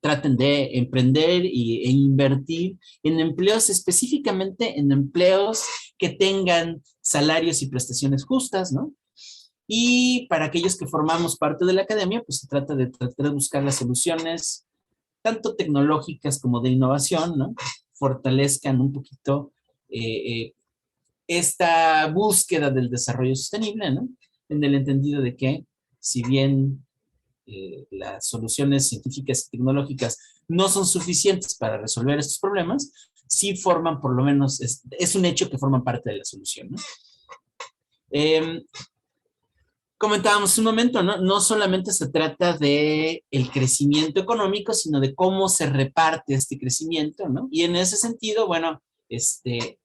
traten de emprender e invertir en empleos, específicamente en empleos que tengan salarios y prestaciones justas, ¿no? Y para aquellos que formamos parte de la academia, pues se trata de tratar de buscar las soluciones, tanto tecnológicas como de innovación, ¿no? Fortalezcan un poquito esta búsqueda del desarrollo sostenible, ¿no? En el entendido de que, si bien las soluciones científicas y tecnológicas no son suficientes para resolver estos problemas, sí forman, por lo menos, es un hecho que forman parte de la solución, ¿no? Comentábamos un momento, ¿no? No solamente se trata de el crecimiento económico, sino de cómo se reparte este crecimiento, ¿no? Y en ese sentido, bueno, se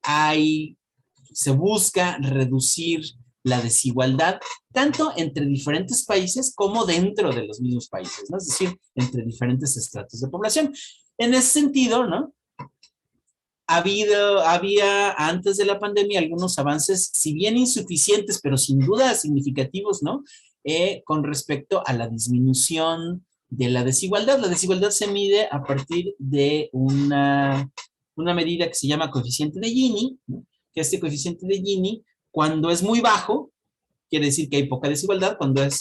busca reducir la desigualdad tanto entre diferentes países como dentro de los mismos países, ¿no? Es decir, entre diferentes estratos de población. En ese sentido, ¿no? Había antes de la pandemia algunos avances, si bien insuficientes, pero sin duda significativos, ¿no? Con respecto a la disminución de la desigualdad. La desigualdad se mide a partir de una medida que se llama coeficiente de Gini, ¿no? Que este coeficiente de Gini, cuando es muy bajo, quiere decir que hay poca desigualdad. Cuando es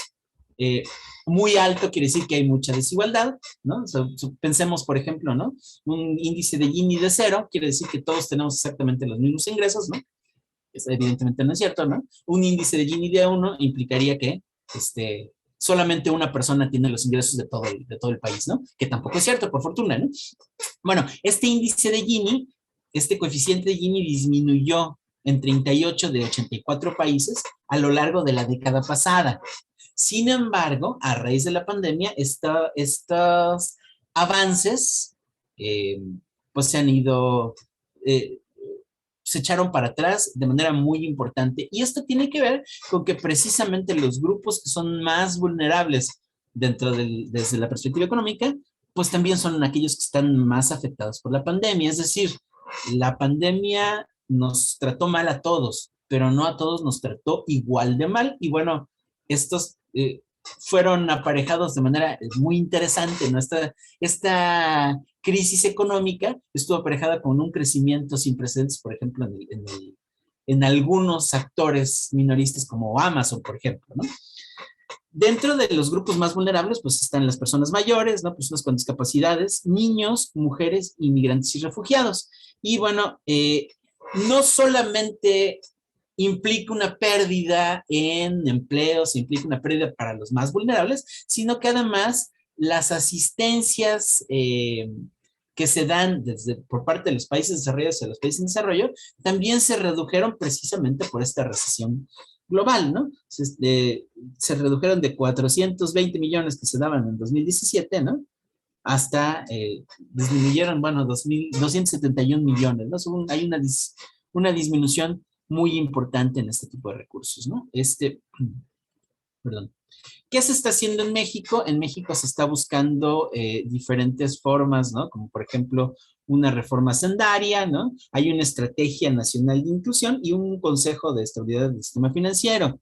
muy alto, quiere decir que hay mucha desigualdad, ¿no? Pensemos, por ejemplo, ¿no? Un índice de Gini de 0 quiere decir que todos tenemos exactamente los mismos ingresos, ¿no? Eso evidentemente no es cierto, ¿no? Un índice de Gini de 1 implicaría que solamente una persona tiene los ingresos de todo el país, ¿no? Que tampoco es cierto, por fortuna, ¿no? Bueno, este índice de Gini, este coeficiente de Gini disminuyó en 38 de 84 países a lo largo de la década pasada. Sin embargo, a raíz de la pandemia, estos avances pues se han ido, se echaron para atrás de manera muy importante. Y esto tiene que ver con que precisamente los grupos que son más vulnerables desde la perspectiva económica, pues también son aquellos que están más afectados por la pandemia. Es decir, la pandemia nos trató mal a todos, pero no a todos nos trató igual de mal. Y bueno, estos fueron aparejados de manera muy interesante, ¿no? Esta crisis económica estuvo aparejada con un crecimiento sin precedentes, por ejemplo, en algunos actores minoristas como Amazon, por ejemplo, ¿no? Dentro de los grupos más vulnerables, pues están las personas mayores, ¿no? Personas con discapacidades, niños, mujeres, inmigrantes y refugiados. Y bueno, no solamente implica una pérdida en empleos, implica una pérdida para los más vulnerables, sino que además las asistencias que se dan por parte de los países desarrollados a los países en desarrollo también se redujeron precisamente por esta recesión global, ¿no? Se redujeron de 420 millones que se daban en 2017, ¿no? Hasta disminuyeron, bueno, 271 millones, ¿no? Hay una disminución muy importante en este tipo de recursos, ¿no? Perdón. ¿Qué se está haciendo en México? En México se está buscando diferentes formas, ¿no? Como por ejemplo una reforma sendaria, ¿no? Hay una estrategia nacional de inclusión y un consejo de estabilidad del sistema financiero.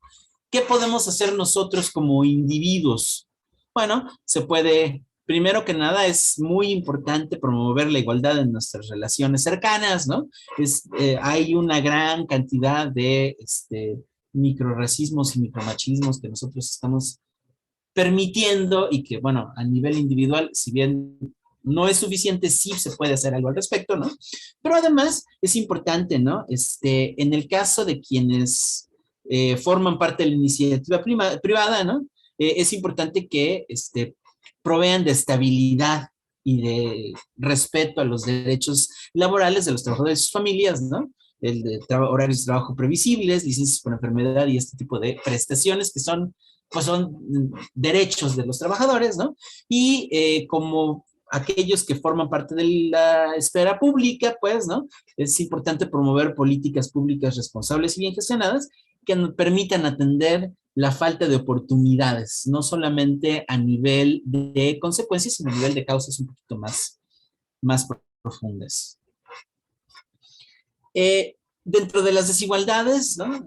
¿Qué podemos hacer nosotros como individuos? Bueno, se puede, primero que nada, es muy importante promover la igualdad en nuestras relaciones cercanas, ¿no? Hay una gran cantidad de microracismos y micromachismos que nosotros estamos permitiendo y que, bueno, a nivel individual, si bien no es suficiente, sí se puede hacer algo al respecto, ¿no? Pero además es importante, ¿no? En el caso de quienes forman parte de la iniciativa privada, ¿no? Es importante que provean de estabilidad y de respeto a los derechos laborales de los trabajadores y sus familias, ¿no? Horarios de trabajo previsibles, licencias por enfermedad y este tipo de prestaciones que son derechos de los trabajadores, ¿no? Y como aquellos que forman parte de la esfera pública, pues, ¿no? Es importante promover políticas públicas responsables y bien gestionadas que nos permitan atender la falta de oportunidades, no solamente a nivel de consecuencias, sino a nivel de causas un poquito más profundas. Dentro de las desigualdades, ¿no?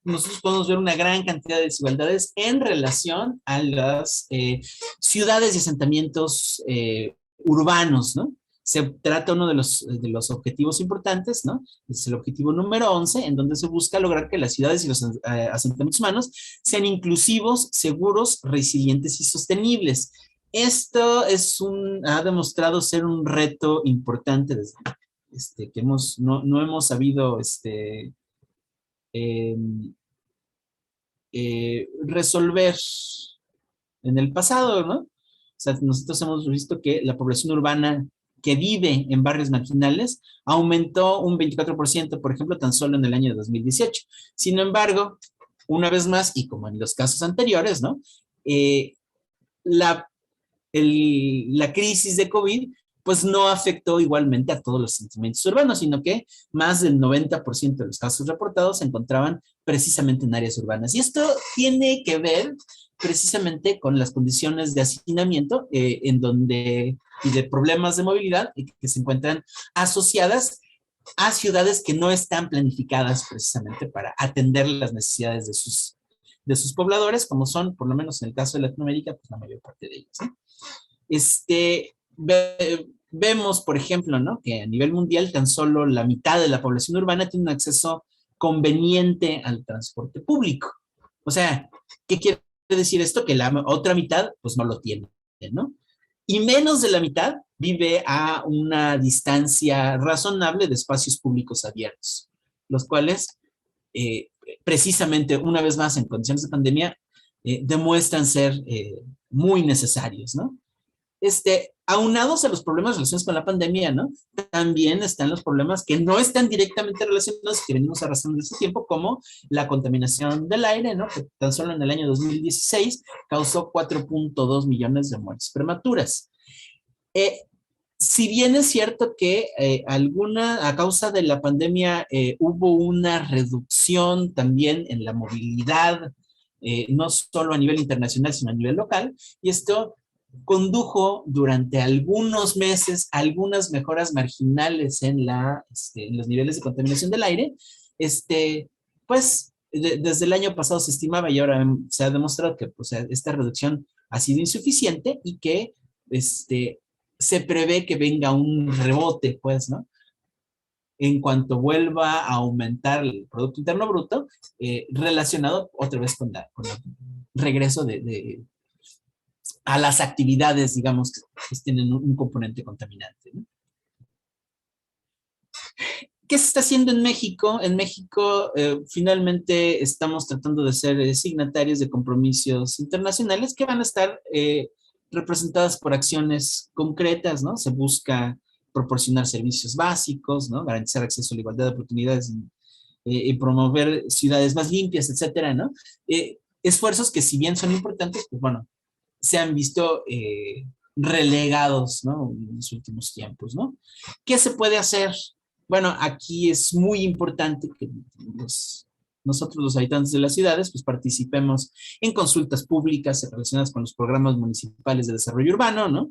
Nosotros podemos ver una gran cantidad de desigualdades en relación a las ciudades y asentamientos urbanos, ¿no? Se trata uno de los objetivos importantes, ¿no? Es el objetivo número 11, en donde se busca lograr que las ciudades y los asentamientos humanos sean inclusivos, seguros, resilientes y sostenibles. Esto ha demostrado ser un reto importante que no hemos sabido resolver en el pasado, ¿no? O sea, nosotros hemos visto que la población urbana que vive en barrios marginales aumentó un 24%, por ejemplo, tan solo en el año 2018. Sin embargo, una vez más, y como en los casos anteriores, ¿no? La crisis de COVID pues no afectó igualmente a todos los asentamientos urbanos, sino que más del 90% de los casos reportados se encontraban precisamente en áreas urbanas. Y esto tiene que ver precisamente con las condiciones de hacinamiento y de problemas de movilidad que se encuentran asociadas a ciudades que no están planificadas precisamente para atender las necesidades de sus pobladores, como son, por lo menos en el caso de Latinoamérica, pues la mayor parte de ellos, ¿no? Vemos, por ejemplo, ¿no? Que a nivel mundial tan solo la mitad de la población urbana tiene un acceso conveniente al transporte público. O sea, ¿qué quiere decir esto? Que la otra mitad, pues no lo tiene, ¿no? Y menos de la mitad vive a una distancia razonable de espacios públicos abiertos, los cuales, precisamente, una vez más, en condiciones de pandemia, demuestran ser muy necesarios, ¿no? Aunados a los problemas relacionados con la pandemia, ¿no? También están los problemas que no están directamente relacionados, que venimos arrastrando desde tiempo, como la contaminación del aire, ¿no? Que tan solo en el año 2016 causó 4.2 millones de muertes prematuras. Si bien es cierto que a causa de la pandemia hubo una reducción también en la movilidad, no solo a nivel internacional, sino a nivel local, y esto condujo durante algunos meses a algunas mejoras marginales en los niveles de contaminación del aire. Pues desde el año pasado se estimaba y ahora se ha demostrado que pues, esta reducción ha sido insuficiente y que se prevé que venga un rebote, pues, ¿no? En cuanto vuelva a aumentar el Producto Interno Bruto, relacionado otra vez con el regreso a las actividades, digamos, que tienen un componente contaminante, ¿no? ¿Qué se está haciendo en México? En México, finalmente, estamos tratando de ser signatarios de compromisos internacionales que van a estar representadas por acciones concretas, ¿no? Se busca proporcionar servicios básicos, ¿no? Garantizar acceso a la igualdad de oportunidades y promover ciudades más limpias, etcétera, ¿no? Esfuerzos que, si bien son importantes, pues bueno, se han visto relegados, ¿no? En los últimos tiempos, ¿no? ¿Qué se puede hacer? Bueno, aquí es muy importante que nosotros los habitantes de las ciudades pues participemos en consultas públicas relacionadas con los programas municipales de desarrollo urbano, ¿no?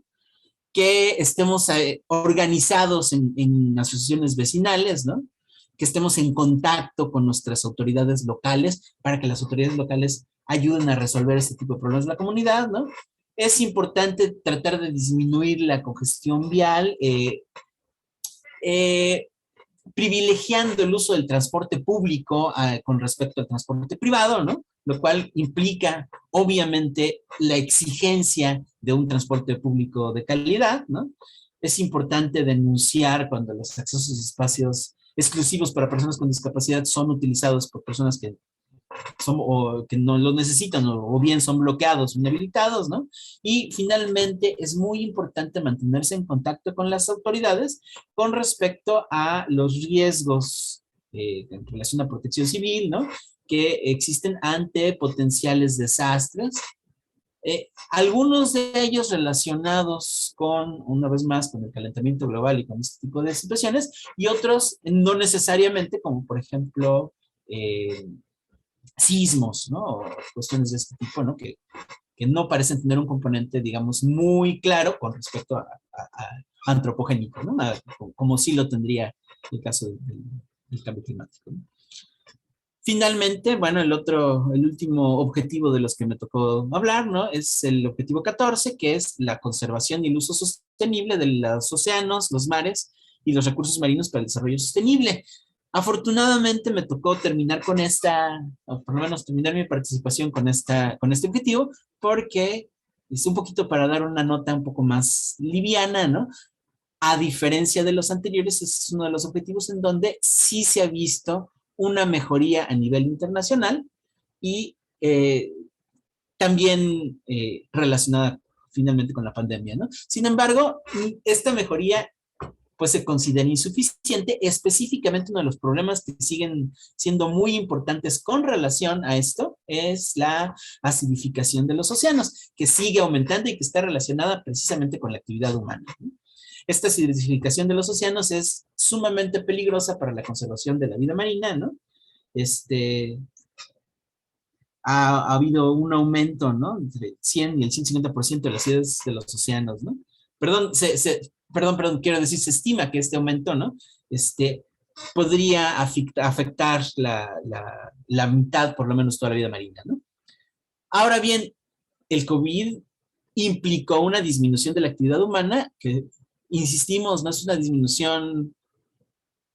Que estemos organizados en asociaciones vecinales, ¿no? Que estemos en contacto con nuestras autoridades locales para que las autoridades locales ayuden a resolver este tipo de problemas de la comunidad, ¿no? Es importante tratar de disminuir la congestión vial, privilegiando el uso del transporte público con respecto al transporte privado, ¿no? Lo cual implica, obviamente, la exigencia de un transporte público de calidad, ¿no? Es importante denunciar cuando los accesos a espacios exclusivos para personas con discapacidad son utilizados por personas que no lo necesitan o bien son bloqueados o inhabilitados, ¿no? Y finalmente es muy importante mantenerse en contacto con las autoridades con respecto a los riesgos en relación a protección civil, ¿no? Que existen ante potenciales desastres. Algunos de ellos relacionados con, una vez más, con el calentamiento global y con este tipo de situaciones, y otros no necesariamente, como por ejemplo sismos, ¿no? O cuestiones de este tipo, ¿no? Que no parecen tener un componente, digamos, muy claro con respecto a antropogénico, ¿no? Como sí lo tendría el caso del cambio climático, ¿no? Finalmente, bueno, el último objetivo de los que me tocó hablar, ¿no? Es el objetivo 14, que es la conservación y el uso sostenible de los océanos, los mares y los recursos marinos para el desarrollo sostenible. Afortunadamente me tocó terminar con o por lo menos terminar mi participación con este objetivo, porque es un poquito para dar una nota un poco más liviana, ¿no? A diferencia de los anteriores, es uno de los objetivos en donde sí se ha visto una mejoría a nivel internacional y también relacionada finalmente con la pandemia, ¿no? Sin embargo, esta mejoría pues se considera insuficiente. Específicamente uno de los problemas que siguen siendo muy importantes con relación a esto es la acidificación de los océanos, que sigue aumentando y que está relacionada precisamente con la actividad humana, ¿no? Esta acidificación de los océanos es sumamente peligrosa para la conservación de la vida marina, ¿no? Ha habido un aumento, ¿no? Entre el 100 y el 150% de las acides de los océanos, ¿no? Perdón, quiero decir, se estima que este aumento, ¿no? Podría afectar la mitad, por lo menos, toda la vida marina, ¿no? Ahora bien, el COVID implicó una disminución de la actividad humana que, insistimos, no es una disminución,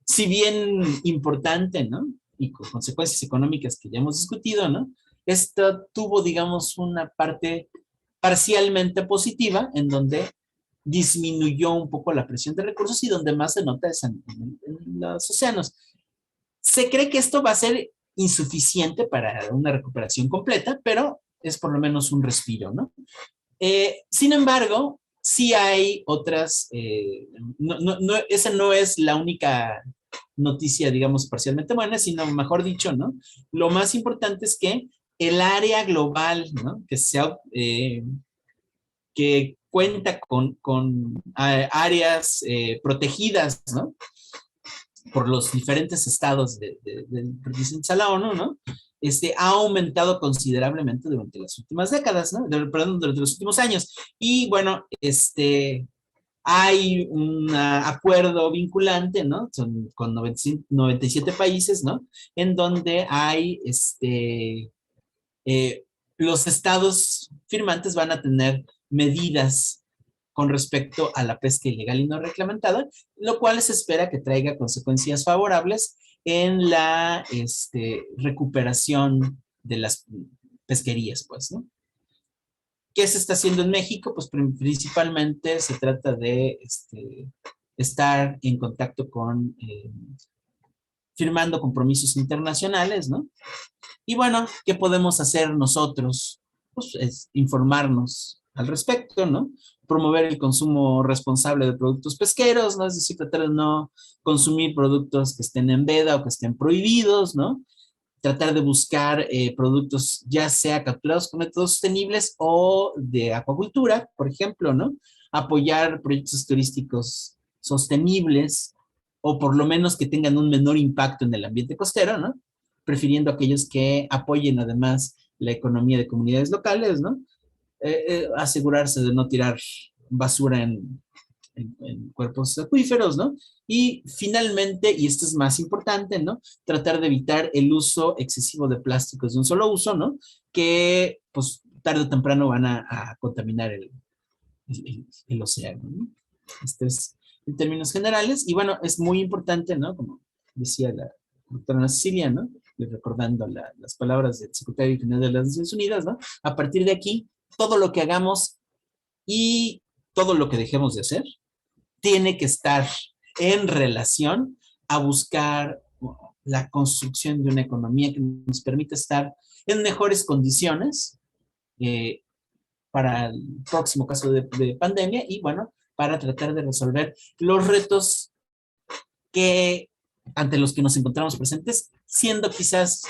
si bien importante, ¿no? Y con consecuencias económicas que ya hemos discutido, ¿no? Esto tuvo, digamos, una parte parcialmente positiva en donde disminuyó un poco la presión de recursos y donde más se nota es en los océanos. Se cree que esto va a ser insuficiente para una recuperación completa, pero es por lo menos un respiro, ¿no? Sin embargo, sí hay otras, esa no es la única noticia, digamos, parcialmente buena, sino mejor dicho, ¿no? Lo más importante es que el área global, ¿no? Que cuenta con áreas protegidas, ¿no? Por los diferentes estados pertenecientes a la ONU, ¿no? Ha aumentado considerablemente durante las últimas décadas, ¿no? Perdón, durante los últimos años. Y bueno, hay un acuerdo vinculante, ¿no? Con 97 países, ¿no? En donde hay, los estados firmantes van a tener medidas con respecto a la pesca ilegal y no reglamentada, lo cual se espera que traiga consecuencias favorables en la recuperación de las pesquerías, pues, ¿no? ¿Qué se está haciendo en México? Pues principalmente se trata de estar en contacto firmando compromisos internacionales, ¿no? Y bueno, ¿qué podemos hacer nosotros? Pues es informarnos al respecto, ¿no? Promover el consumo responsable de productos pesqueros, ¿no? Es decir, tratar de no consumir productos que estén en veda o que estén prohibidos, ¿no? Tratar de buscar productos ya sea capturados con métodos sostenibles o de acuacultura, por ejemplo, ¿no? Apoyar proyectos turísticos sostenibles o por lo menos que tengan un menor impacto en el ambiente costero, ¿no? Prefiriendo aquellos que apoyen además la economía de comunidades locales, ¿no? Asegurarse de no tirar basura en cuerpos acuíferos, ¿no? Y finalmente, y esto es más importante, ¿no? Tratar de evitar el uso excesivo de plásticos de un solo uso, ¿no? Que, pues, tarde o temprano van a contaminar el océano, ¿no? Esto es en términos generales. Y bueno, es muy importante, ¿no? Como decía la doctora Cecilia, ¿no? Recordando las palabras del secretario general de las Naciones Unidas, ¿no? A partir de aquí, todo lo que hagamos y todo lo que dejemos de hacer tiene que estar en relación a buscar la construcción de una economía que nos permita estar en mejores condiciones para el próximo caso de pandemia y bueno, para tratar de resolver los retos ante los que nos encontramos presentes, siendo quizás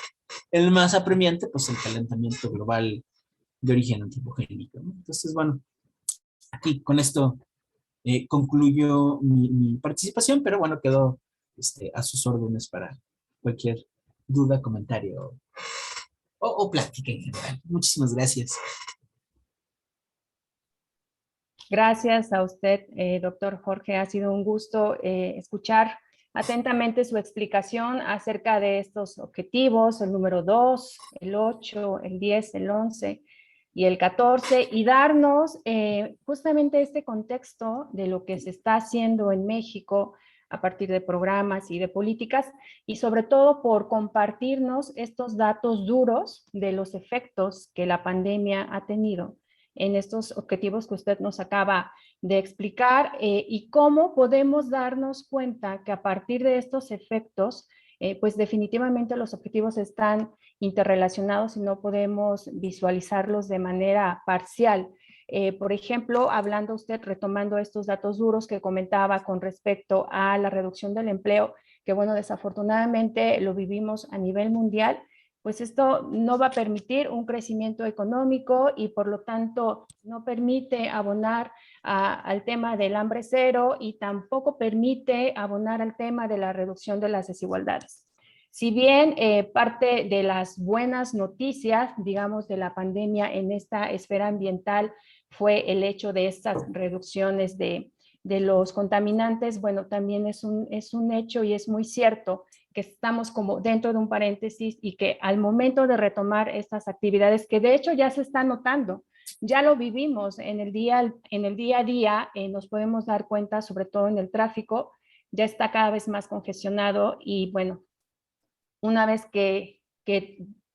el más apremiante, pues el calentamiento global de origen antropogénico, ¿no? Entonces, bueno, aquí con esto concluyo mi participación, pero bueno, quedo a sus órdenes para cualquier duda, comentario o plática en general. Muchísimas gracias. Gracias a usted, doctor Jorge. Ha sido un gusto escuchar atentamente su explicación acerca de estos objetivos, el número 2, el 8, el 10, el 11 y el 14, y darnos justamente este contexto de lo que se está haciendo en México a partir de programas y de políticas, y sobre todo por compartirnos estos datos duros de los efectos que la pandemia ha tenido en estos objetivos que usted nos acaba de explicar, y cómo podemos darnos cuenta que a partir de estos efectos, pues definitivamente los objetivos están interrelacionados y no podemos visualizarlos de manera parcial. Por ejemplo, hablando usted, retomando estos datos duros que comentaba con respecto a la reducción del empleo, que bueno, desafortunadamente lo vivimos a nivel mundial, pues esto no va a permitir un crecimiento económico y por lo tanto no permite abonar al tema del hambre cero y tampoco permite abonar al tema de la reducción de las desigualdades. Si bien parte de las buenas noticias, digamos, de la pandemia en esta esfera ambiental fue el hecho de estas reducciones de los contaminantes, bueno, también es un hecho y es muy cierto que estamos como dentro de un paréntesis y que al momento de retomar estas actividades, que de hecho ya se está notando, ya lo vivimos en el día a día, nos podemos dar cuenta, sobre todo en el tráfico, ya está cada vez más congestionado y bueno, una vez que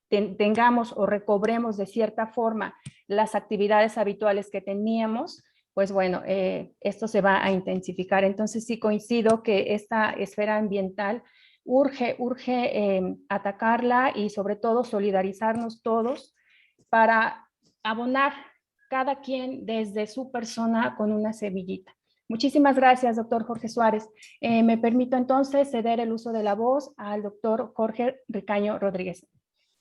tengamos o recobremos de cierta forma las actividades habituales que teníamos, pues bueno, esto se va a intensificar. Entonces sí coincido que esta esfera ambiental urge atacarla y sobre todo solidarizarnos todos para abonar cada quien desde su persona con una semillita. Muchísimas gracias, doctor Jorge Suárez. Me permito entonces ceder el uso de la voz al doctor Jorge Ricaño Rodríguez.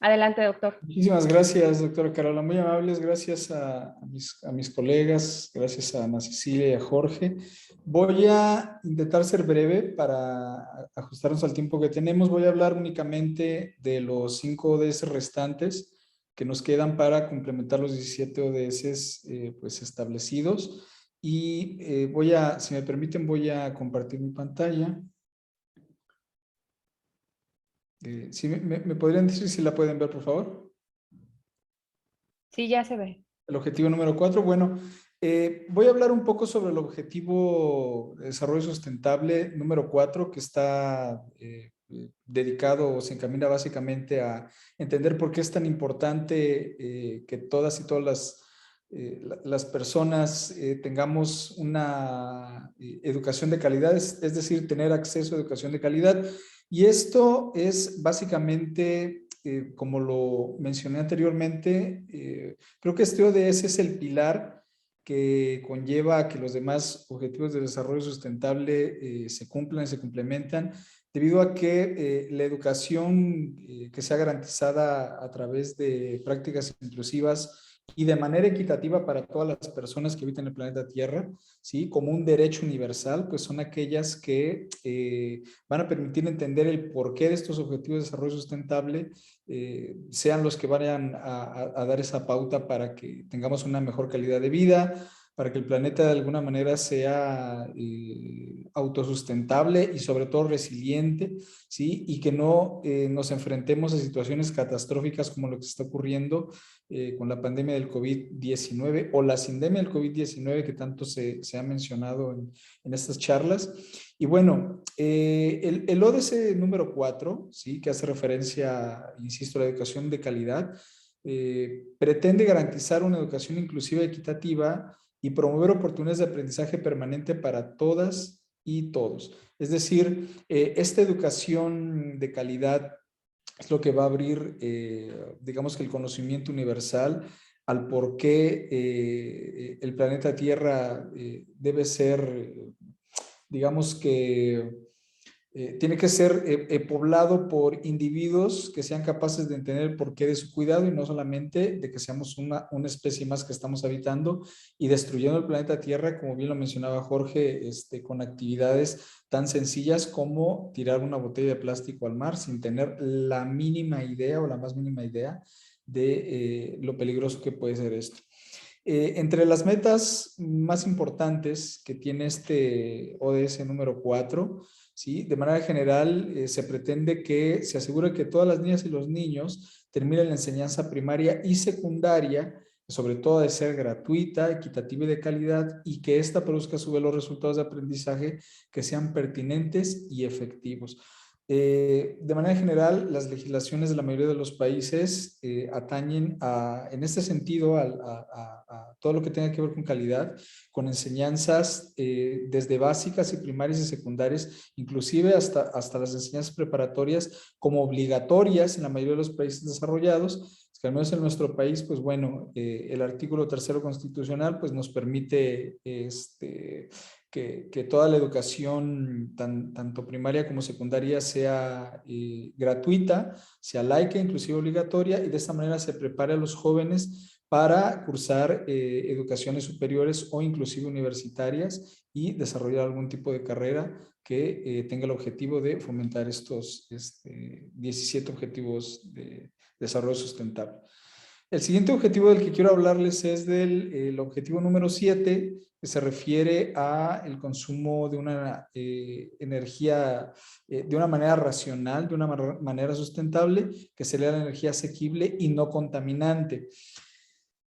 Adelante, doctor. Muchísimas gracias, doctora Carola. Muy amables. Gracias a mis colegas, gracias a Ana Cecilia y a Jorge. Voy a intentar ser breve para ajustarnos al tiempo que tenemos. Voy a hablar únicamente de los 5 ODS restantes que nos quedan para complementar los 17 ODS pues establecidos. Y si me permiten, voy a compartir mi pantalla. ¿Sí me podrían decir si la pueden ver, por favor? Sí, ya se ve. El objetivo número 4. Bueno, voy a hablar un poco sobre el objetivo de desarrollo sustentable número 4, que está dedicado o se encamina básicamente a entender por qué es tan importante que todas y todas las personas tengamos una educación de calidad, es decir, tener acceso a educación de calidad. Y esto es básicamente, como lo mencioné anteriormente, creo que este ODS es el pilar que conlleva a que los demás objetivos de desarrollo sustentable se cumplan y se complementan, debido a que la educación que sea garantizada a través de prácticas inclusivas y de manera equitativa para todas las personas que habitan el planeta Tierra, ¿sí? Como un derecho universal, pues son aquellas que van a permitir entender el porqué de estos objetivos de desarrollo sustentable, sean los que vayan a dar esa pauta para que tengamos una mejor calidad de vida, para que el planeta de alguna manera sea autosustentable y sobre todo resiliente, ¿sí? Y que no nos enfrentemos a situaciones catastróficas como lo que está ocurriendo con la pandemia del COVID-19 o la sindemia del COVID-19 que tanto se ha mencionado en estas charlas. Y bueno, el ODS número 4, ¿sí? Que hace referencia, insisto, a la educación de calidad, pretende garantizar una educación inclusiva y equitativa y promover oportunidades de aprendizaje permanente para todas y todos. Es decir, esta educación de calidad es lo que va a abrir, digamos que el conocimiento universal al por qué el planeta Tierra debe ser, digamos que tiene que ser poblado por individuos que sean capaces de entender el porqué de su cuidado y no solamente de que seamos una especie más que estamos habitando y destruyendo el planeta Tierra, como bien lo mencionaba Jorge, con actividades tan sencillas como tirar una botella de plástico al mar sin tener la mínima idea o la más mínima idea de lo peligroso que puede ser esto. Entre las metas más importantes que tiene este ODS número 4, ¿sí? De manera general, se pretende que se asegure que todas las niñas y los niños terminen la enseñanza primaria y secundaria, sobre todo de ser gratuita, equitativa y de calidad, y que ésta produzca a su vez los resultados de aprendizaje que sean pertinentes y efectivos. De manera general, las legislaciones de la mayoría de los países atañen en este sentido a todo lo que tenga que ver con calidad, con enseñanzas desde básicas y primarias y secundarias, inclusive hasta las enseñanzas preparatorias como obligatorias en la mayoría de los países desarrollados, que al menos en nuestro país, pues bueno, el artículo 3º constitucional pues nos permite que toda la educación, tanto primaria como secundaria, sea gratuita, sea laica, inclusive obligatoria, y de esta manera se prepare a los jóvenes para cursar educaciones superiores o inclusive universitarias y desarrollar algún tipo de carrera que tenga el objetivo de fomentar estos 17 objetivos de desarrollo sustentable. El siguiente objetivo del que quiero hablarles es del objetivo número 7, que se refiere a el consumo de una energía de una manera racional, de una manera sustentable, que sería la energía asequible y no contaminante.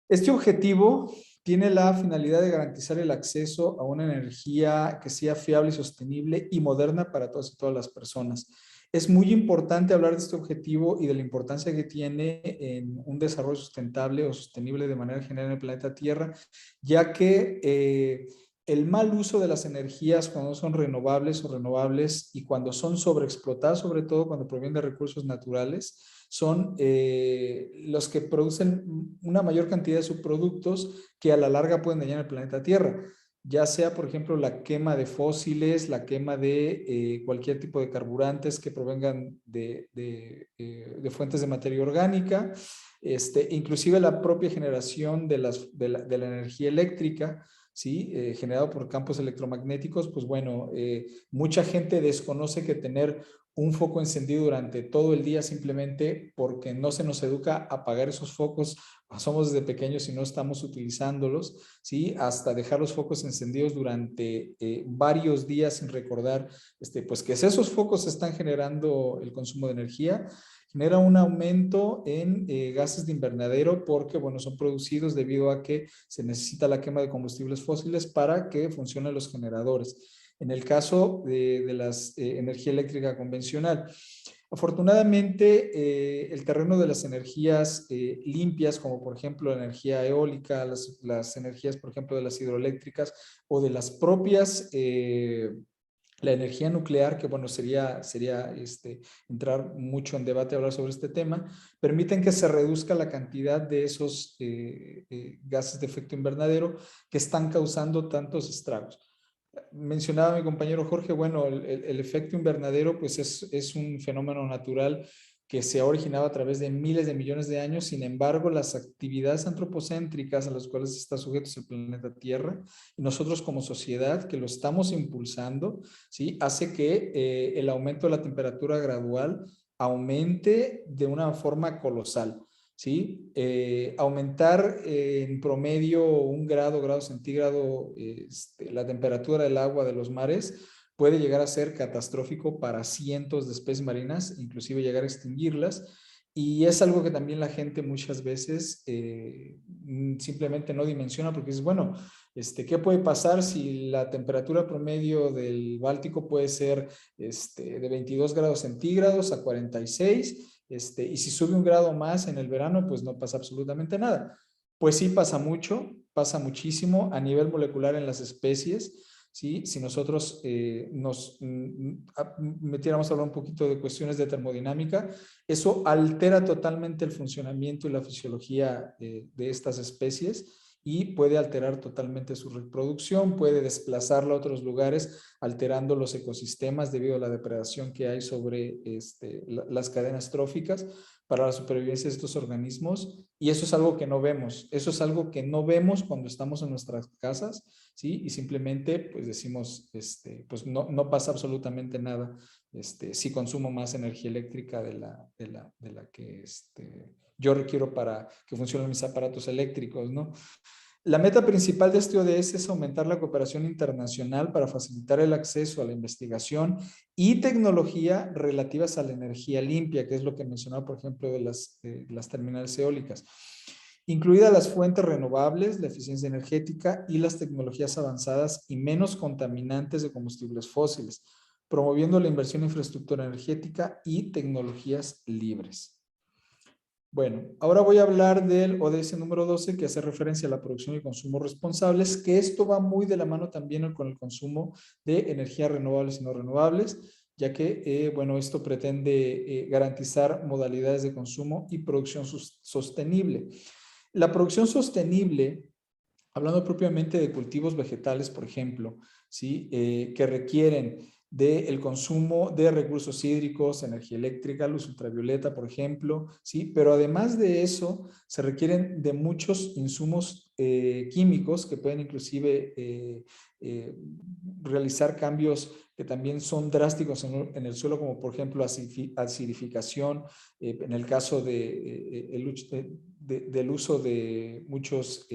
Este objetivo tiene la finalidad de garantizar el acceso a una energía que sea fiable y sostenible y moderna para todas y todas las personas. Es muy importante hablar de este objetivo y de la importancia que tiene en un desarrollo sustentable o sostenible de manera general en el planeta Tierra, ya que el mal uso de las energías cuando son renovables y cuando son sobreexplotadas, sobre todo cuando provienen de recursos naturales, son los que producen una mayor cantidad de subproductos que a la larga pueden dañar el planeta Tierra, ya sea, por ejemplo, la quema de fósiles, la quema de cualquier tipo de carburantes que provengan de fuentes de materia orgánica, inclusive la propia generación de la energía eléctrica, ¿sí? Generado por campos electromagnéticos, pues bueno, mucha gente desconoce que tener un foco encendido durante todo el día simplemente porque no se nos educa a apagar esos focos, somos desde pequeños y no estamos utilizándolos, ¿sí? Hasta dejar los focos encendidos durante varios días sin recordar pues que esos focos están generando el consumo de energía, genera un aumento en gases de invernadero porque, bueno, son producidos debido a que se necesita la quema de combustibles fósiles para que funcionen los generadores. En el caso de la energía eléctrica convencional. Afortunadamente, el terreno de las energías limpias, como por ejemplo la energía eólica, las energías, por ejemplo, de las hidroeléctricas o de las propias la energía nuclear, que bueno, sería entrar mucho en debate, hablar sobre este tema, permiten que se reduzca la cantidad de esos gases de efecto invernadero que están causando tantos estragos. Mencionaba mi compañero Jorge, bueno, el efecto invernadero pues es un fenómeno natural que se ha originado a través de miles de millones de años. Sin embargo, las actividades antropocéntricas a las cuales está sujeto el planeta Tierra y nosotros como sociedad que lo estamos impulsando, ¿sí? Hace que el aumento de la temperatura gradual aumente de una forma colosal. ¿Sí? Aumentar en promedio 1 grado centígrado la temperatura del agua de los mares puede llegar a ser catastrófico para cientos de especies marinas, inclusive llegar a extinguirlas. Y es algo que también la gente muchas veces simplemente no dimensiona porque es, bueno, ¿qué puede pasar si la temperatura promedio del Báltico puede ser de 22 grados centígrados a 46? Y si sube 1 grado más en el verano, pues no pasa absolutamente nada. Pues sí pasa mucho, pasa muchísimo a nivel molecular en las especies, ¿sí? Si nosotros nos metiéramos a hablar un poquito de cuestiones de termodinámica, eso altera totalmente el funcionamiento y la fisiología de estas especies y puede alterar totalmente su reproducción, puede desplazarla a otros lugares, alterando los ecosistemas debido a la depredación que hay sobre las cadenas tróficas para la supervivencia de estos organismos. Y eso es algo que no vemos. Eso es algo que no vemos cuando estamos en nuestras casas, ¿sí? Y simplemente pues decimos, pues no pasa absolutamente nada si consumo más energía eléctrica de la que yo requiero para que funcionen mis aparatos eléctricos, ¿no? La meta principal de este ODS es aumentar la cooperación internacional para facilitar el acceso a la investigación y tecnología relativas a la energía limpia, que es lo que mencionaba, por ejemplo, de las terminales eólicas, incluidas las fuentes renovables, la eficiencia energética y las tecnologías avanzadas y menos contaminantes de combustibles fósiles, promoviendo la inversión en infraestructura energética y tecnologías libres. Bueno, ahora voy a hablar del ODS número 12, que hace referencia a la producción y consumo responsables, que esto va muy de la mano también con el consumo de energías renovables y no renovables, ya que, bueno, esto pretende garantizar modalidades de consumo y producción sostenible. La producción sostenible, hablando propiamente de cultivos vegetales, por ejemplo, ¿sí? Que requieren del consumo de recursos hídricos, energía eléctrica, luz ultravioleta, por ejemplo, ¿sí? Pero además de eso, se requieren de muchos insumos químicos que pueden inclusive realizar cambios que también son drásticos en el suelo, como por ejemplo acidificación, en el caso del uso de muchos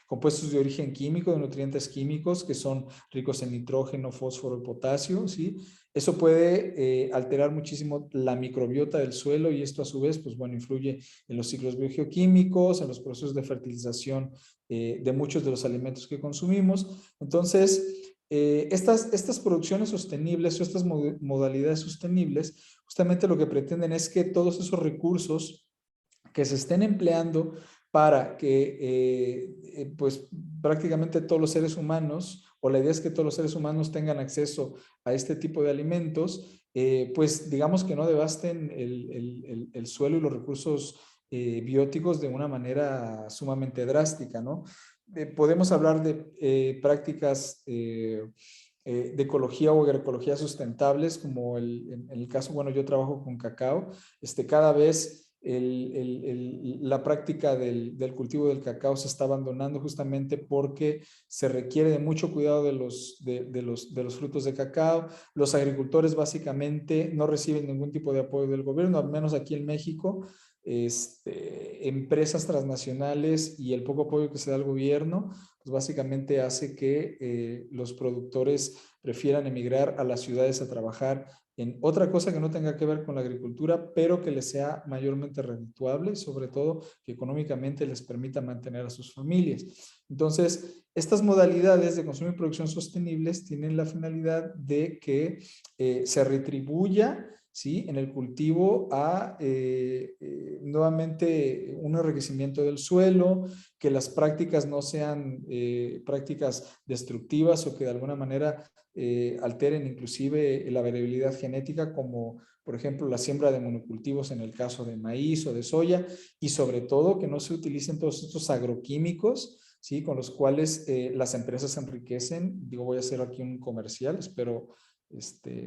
compuestos de origen químico, de nutrientes químicos que son ricos en nitrógeno, fósforo y potasio, ¿sí? Eso puede alterar muchísimo la microbiota del suelo y esto a su vez, pues bueno, influye en los ciclos biogeoquímicos, en los procesos de fertilización de muchos de los alimentos que consumimos. Entonces, estas producciones sostenibles o estas modalidades sostenibles, justamente lo que pretenden es que todos esos recursos que se estén empleando para que pues prácticamente todos los seres humanos, o la idea es que todos los seres humanos tengan acceso a este tipo de alimentos, pues digamos que no devasten el suelo y los recursos bióticos de una manera sumamente drástica, ¿no? Podemos hablar de prácticas de ecología o agroecología sustentables, como en el caso, bueno, yo trabajo con cacao, cada vez la práctica del cultivo del cacao se está abandonando justamente porque se requiere de mucho cuidado de los frutos de cacao. Los agricultores básicamente no reciben ningún tipo de apoyo del gobierno, al menos aquí en México. Empresas transnacionales y el poco apoyo que se da al gobierno, pues básicamente hace que los productores prefieran emigrar a las ciudades a trabajar en otra cosa que no tenga que ver con la agricultura, pero que les sea mayormente redituable y sobre todo que económicamente les permita mantener a sus familias. Entonces, estas modalidades de consumo y producción sostenibles tienen la finalidad de que se retribuya, ¿sí?, en el cultivo a nuevamente un enriquecimiento del suelo, que las prácticas no sean prácticas destructivas o que de alguna manera alteren inclusive la variabilidad genética, como por ejemplo la siembra de monocultivos en el caso de maíz o de soya, y sobre todo que no se utilicen todos estos agroquímicos, ¿sí?, con los cuales las empresas se enriquecen. Digo, voy a hacer aquí un comercial, espero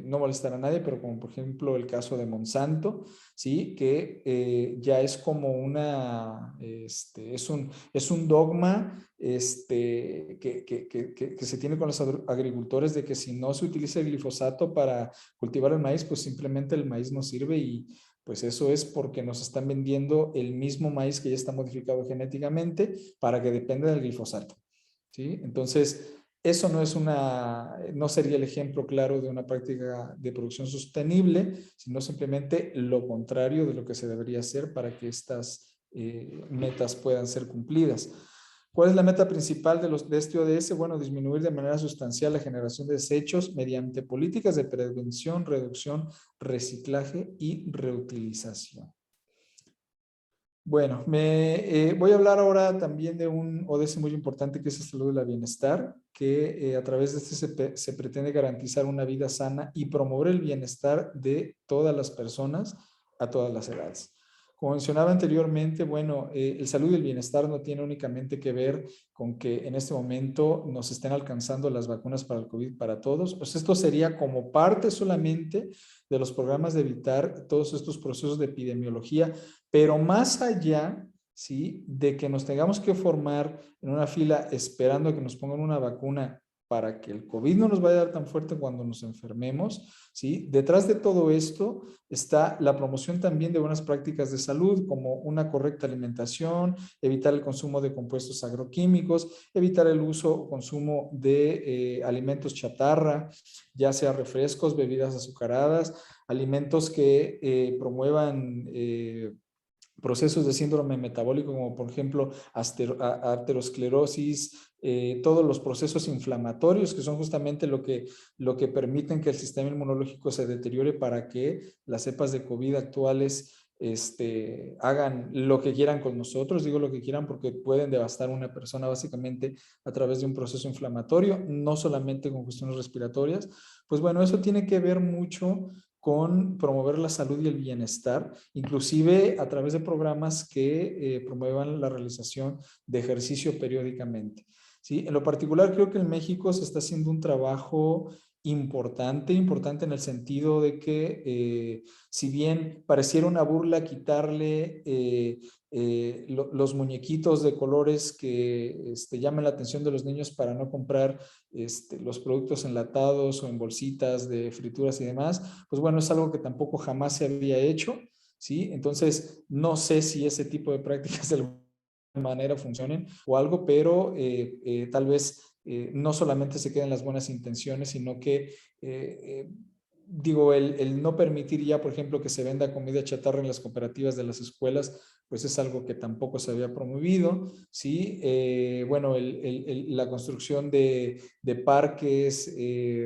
no molestar a nadie, pero como por ejemplo el caso de Monsanto, ¿sí?, que ya es como es un dogma que se tiene con los agricultores, de que si no se utiliza el glifosato para cultivar el maíz, pues simplemente el maíz no sirve, y pues eso es porque nos están vendiendo el mismo maíz que ya está modificado genéticamente para que dependa del glifosato, ¿sí? Entonces, eso no sería el ejemplo claro de una práctica de producción sostenible, sino simplemente lo contrario de lo que se debería hacer para que estas metas puedan ser cumplidas. ¿Cuál es la meta principal de este ODS? Bueno, disminuir de manera sustancial la generación de desechos mediante políticas de prevención, reducción, reciclaje y reutilización. Bueno, voy a hablar ahora también de un ODS muy importante, que es el salud y el bienestar, que a través de este se pretende garantizar una vida sana y promover el bienestar de todas las personas a todas las edades. Como mencionaba anteriormente, bueno, el salud y el bienestar no tiene únicamente que ver con que en este momento nos estén alcanzando las vacunas para el COVID para todos. Pues esto sería como parte solamente de los programas de evitar todos estos procesos de epidemiología, pero más allá, ¿sí?, de que nos tengamos que formar en una fila esperando a que nos pongan una vacuna para que el COVID no nos vaya a dar tan fuerte cuando nos enfermemos, ¿sí? Detrás de todo esto está la promoción también de buenas prácticas de salud, como una correcta alimentación, evitar el consumo de compuestos agroquímicos, evitar el uso o consumo de alimentos chatarra, ya sea refrescos, bebidas azucaradas, alimentos que promuevan procesos de síndrome metabólico, como por ejemplo arteriosclerosis, todos los procesos inflamatorios, que son justamente lo que permiten que el sistema inmunológico se deteriore para que las cepas de COVID actuales hagan lo que quieran con nosotros. Digo lo que quieran porque pueden devastar a una persona básicamente a través de un proceso inflamatorio, no solamente con cuestiones respiratorias. Pues bueno, eso tiene que ver mucho con promover la salud y el bienestar, inclusive a través de programas que promuevan la realización de ejercicio periódicamente, ¿sí? En lo particular, creo que en México se está haciendo un trabajo importante en el sentido de que si bien pareciera una burla quitarle los muñequitos de colores que llamen la atención de los niños para no comprar los productos enlatados o en bolsitas de frituras y demás, pues bueno, es algo que tampoco jamás se había hecho, ¿sí? Entonces, no sé si ese tipo de prácticas de alguna manera funcionen o algo, pero tal vez no solamente se queden las buenas intenciones, sino que digo, el no permitir ya, por ejemplo, que se venda comida chatarra en las cooperativas de las escuelas, pues es algo que tampoco se había promovido, ¿sí? Bueno, la construcción de parques y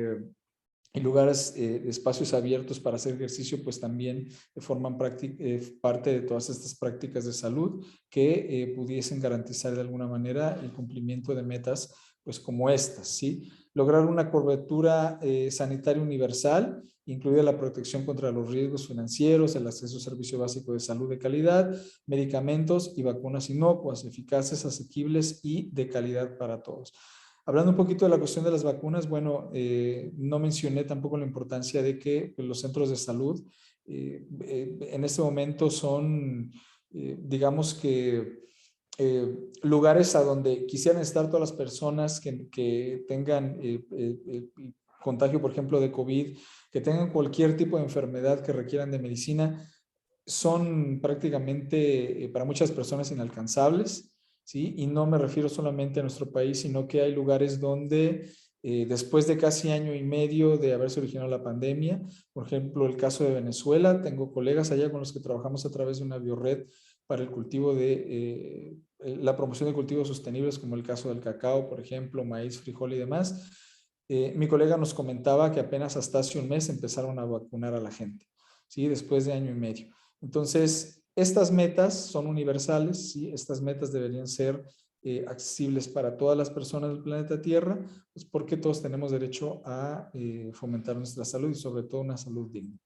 lugares, espacios abiertos para hacer ejercicio, pues también forman parte de todas estas prácticas de salud que pudiesen garantizar de alguna manera el cumplimiento de metas, pues como estas, ¿sí? Lograr una cobertura sanitaria universal, incluida la protección contra los riesgos financieros, el acceso a servicio básico de salud de calidad, medicamentos y vacunas inocuas, eficaces, asequibles y de calidad para todos. Hablando un poquito de la cuestión de las vacunas, bueno, no mencioné tampoco la importancia de que pues, los centros de salud en este momento son, digamos que, lugares a donde quisieran estar todas las personas que tengan contagio, por ejemplo, de COVID, que tengan cualquier tipo de enfermedad que requieran de medicina, son prácticamente para muchas personas inalcanzables, ¿sí? Y no me refiero solamente a nuestro país, sino que hay lugares donde después de casi año y medio de haberse originado la pandemia, por ejemplo, el caso de Venezuela, tengo colegas allá con los que trabajamos a través de una biored para el cultivo de la promoción de cultivos sostenibles, como el caso del cacao, por ejemplo, maíz, frijol y demás. Mi colega nos comentaba que apenas hasta hace un mes empezaron a vacunar a la gente, ¿sí? Después de año y medio. Entonces, estas metas son universales, ¿sí? Estas metas deberían ser accesibles para todas las personas del planeta Tierra, pues porque todos tenemos derecho a fomentar nuestra salud y sobre todo una salud digna.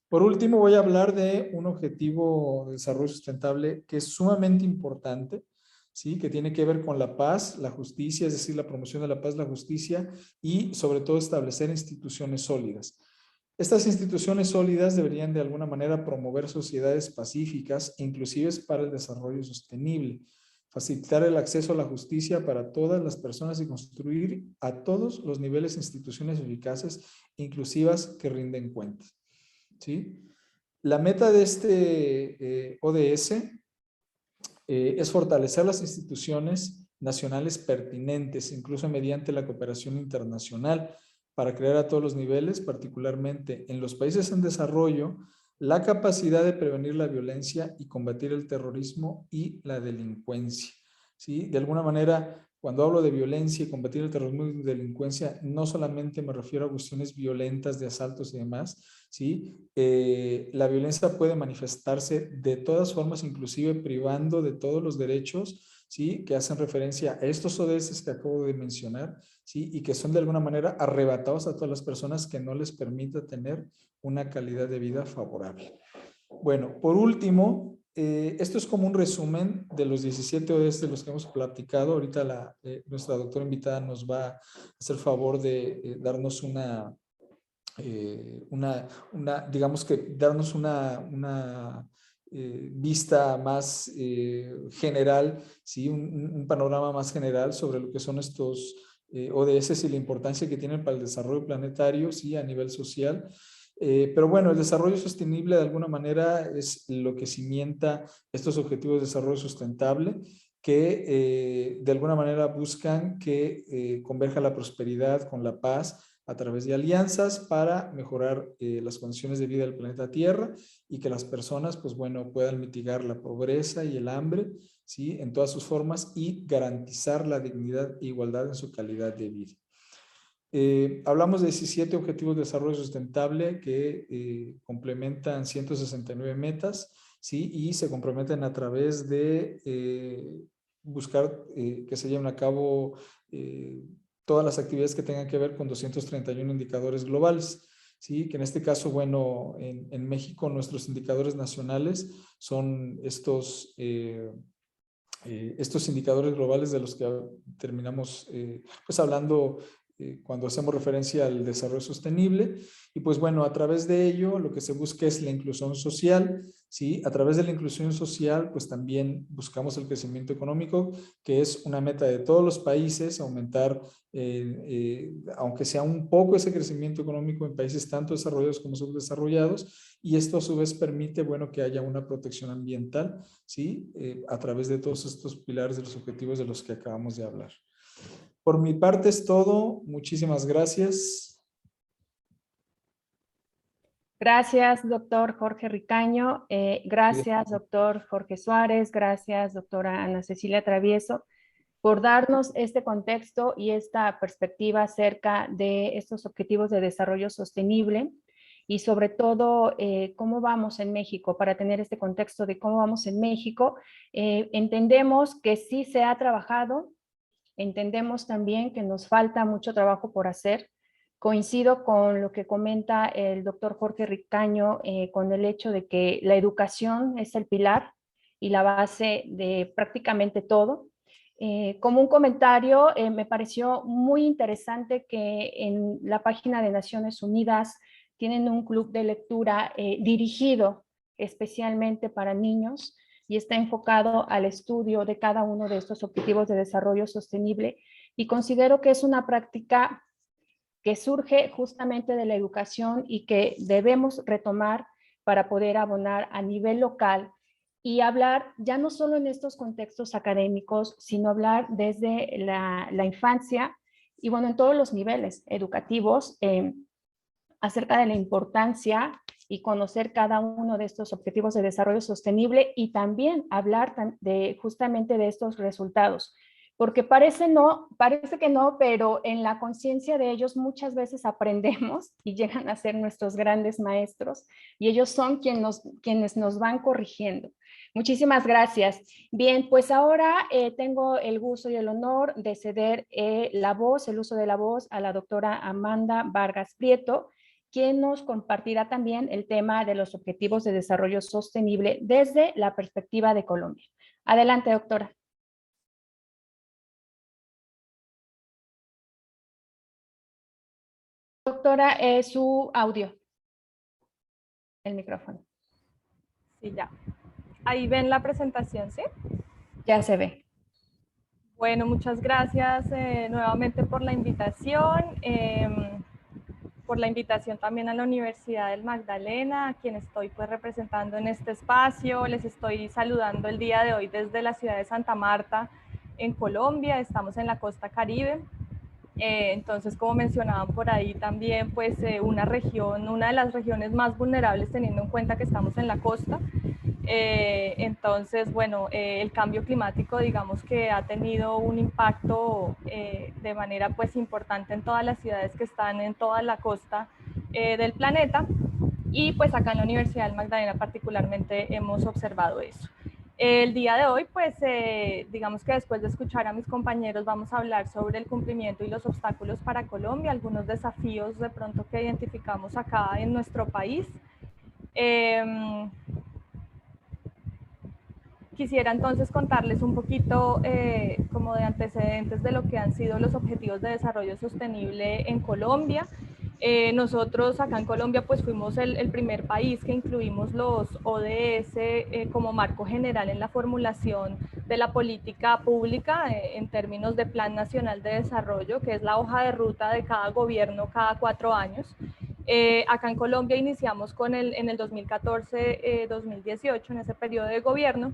Por último, voy a hablar de un objetivo de desarrollo sustentable que es sumamente importante, ¿sí? Que tiene que ver con la paz, la justicia, es decir, la promoción de la paz, la justicia y sobre todo establecer instituciones sólidas. Estas instituciones sólidas deberían de alguna manera promover sociedades pacíficas e inclusivas para el desarrollo sostenible, facilitar el acceso a la justicia para todas las personas y construir a todos los niveles instituciones eficaces e inclusivas que rinden cuentas, ¿sí? La meta de este ODS es fortalecer las instituciones nacionales pertinentes, incluso mediante la cooperación internacional, para crear a todos los niveles, particularmente en los países en desarrollo, la capacidad de prevenir la violencia y combatir el terrorismo y la delincuencia, ¿sí? De alguna manera, cuando hablo de violencia y combatir el terrorismo y delincuencia, no solamente me refiero a cuestiones violentas de asaltos y demás, ¿sí? La violencia puede manifestarse de todas formas, inclusive privando de todos los derechos, ¿sí? Que hacen referencia a estos ODS que acabo de mencionar, ¿sí? Y que son de alguna manera arrebatados a todas las personas que no les permita tener una calidad de vida favorable. Bueno, por último, esto es como un resumen de los 17 ODS de los que hemos platicado. Ahorita nuestra doctora invitada nos va a hacer favor de darnos digamos que darnos una vista más general, ¿sí? Un panorama más general sobre lo que son estos ODS y la importancia que tienen para el desarrollo planetario, sí, a nivel social. Pero bueno, el desarrollo sostenible de alguna manera es lo que cimienta estos objetivos de desarrollo sustentable que de alguna manera buscan que converja la prosperidad con la paz a través de alianzas para mejorar las condiciones de vida del planeta Tierra y que las personas, pues bueno, puedan mitigar la pobreza y el hambre, ¿sí? En todas sus formas y garantizar la dignidad e igualdad en su calidad de vida. Hablamos de 17 Objetivos de Desarrollo Sustentable que complementan 169 metas, ¿sí? Y se comprometen a través de buscar que se lleven a cabo todas las actividades que tengan que ver con 231 indicadores globales, ¿sí? Que en este caso, bueno, en México nuestros indicadores nacionales son estos indicadores globales de los que terminamos pues hablando cuando hacemos referencia al desarrollo sostenible. Y pues bueno, a través de ello lo que se busca es la inclusión social, ¿sí? A través de la inclusión social pues también buscamos el crecimiento económico, que es una meta de todos los países, aumentar aunque sea un poco ese crecimiento económico en países tanto desarrollados como subdesarrollados, y esto a su vez permite, bueno, que haya una protección ambiental, ¿sí? A través de todos estos pilares de los objetivos de los que acabamos de hablar. Por mi parte es todo. Muchísimas gracias. Gracias, doctor Jorge Ricaño. Gracias, doctor Jorge Suárez. Gracias, doctora Ana Cecilia Travieso, por darnos este contexto y esta perspectiva acerca de estos objetivos de desarrollo sostenible y sobre todo cómo vamos en México. Para tener este contexto de cómo vamos en México, entendemos que sí se ha trabajado, entendemos también que nos falta mucho trabajo por hacer. Coincido con lo que comenta el doctor Jorge Ricaño con el hecho de que la educación es el pilar y la base de prácticamente todo. Como un comentario, me pareció muy interesante que en la página de Naciones Unidas tienen un club de lectura dirigido especialmente para niños y está enfocado al estudio de cada uno de estos objetivos de desarrollo sostenible, y considero que es una práctica que surge justamente de la educación y que debemos retomar para poder abonar a nivel local y hablar ya no solo en estos contextos académicos, sino hablar desde la infancia y bueno, en todos los niveles educativos acerca de la importancia y conocer cada uno de estos objetivos de desarrollo sostenible y también hablar justamente de estos resultados. Porque parece que no, pero en la conciencia de ellos muchas veces aprendemos y llegan a ser nuestros grandes maestros y ellos son quienes nos van corrigiendo. Muchísimas gracias. Bien, pues ahora tengo el gusto y el honor de ceder el uso de la voz a la doctora Amanda Vargas Prieto, quien nos compartirá también el tema de los objetivos de desarrollo sostenible desde la perspectiva de Colombia. Adelante, doctora. Doctora, su audio. El micrófono. Sí, ya. Ahí ven la presentación, ¿sí? Ya se ve. Bueno, muchas gracias nuevamente por la invitación. También a la Universidad del Magdalena, a quien estoy pues representando en este espacio. Les estoy saludando el día de hoy desde la ciudad de Santa Marta, en Colombia. Estamos en la costa Caribe. Entonces, como mencionaban por ahí también, pues una de las regiones más vulnerables teniendo en cuenta que estamos en la costa. Entonces, bueno, el cambio climático, digamos que ha tenido un impacto de manera pues importante en todas las ciudades que están en toda la costa del planeta, y pues acá en la Universidad del Magdalena particularmente hemos observado eso. El día de hoy, pues digamos que después de escuchar a mis compañeros vamos a hablar sobre el cumplimiento y los obstáculos para Colombia, algunos desafíos de pronto que identificamos acá en nuestro país. Quisiera entonces contarles un poquito como de antecedentes de lo que han sido los objetivos de desarrollo sostenible en Colombia. Nosotros acá en Colombia pues fuimos el primer país que incluimos los ODS como marco general en la formulación de la política pública en términos de Plan Nacional de Desarrollo, que es la hoja de ruta de cada gobierno cada 4 años. Acá en Colombia iniciamos con en el 2014-2018, en ese periodo de gobierno,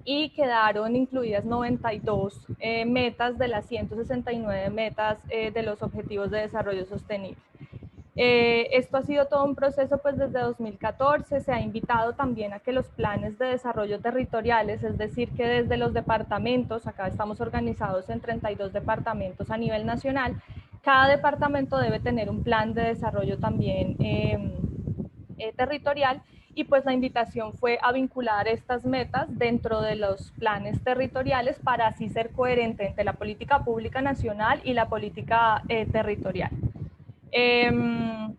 y quedaron incluidas 92 metas de las 169 metas de los Objetivos de Desarrollo Sostenible. Esto ha sido todo un proceso pues desde 2014, se ha invitado también a que los planes de desarrollo territoriales, es decir, que desde los departamentos, acá estamos organizados en 32 departamentos a nivel nacional, cada departamento debe tener un plan de desarrollo también territorial, y pues la invitación fue a vincular estas metas dentro de los planes territoriales para así ser coherente entre la política pública nacional y la política territorial. El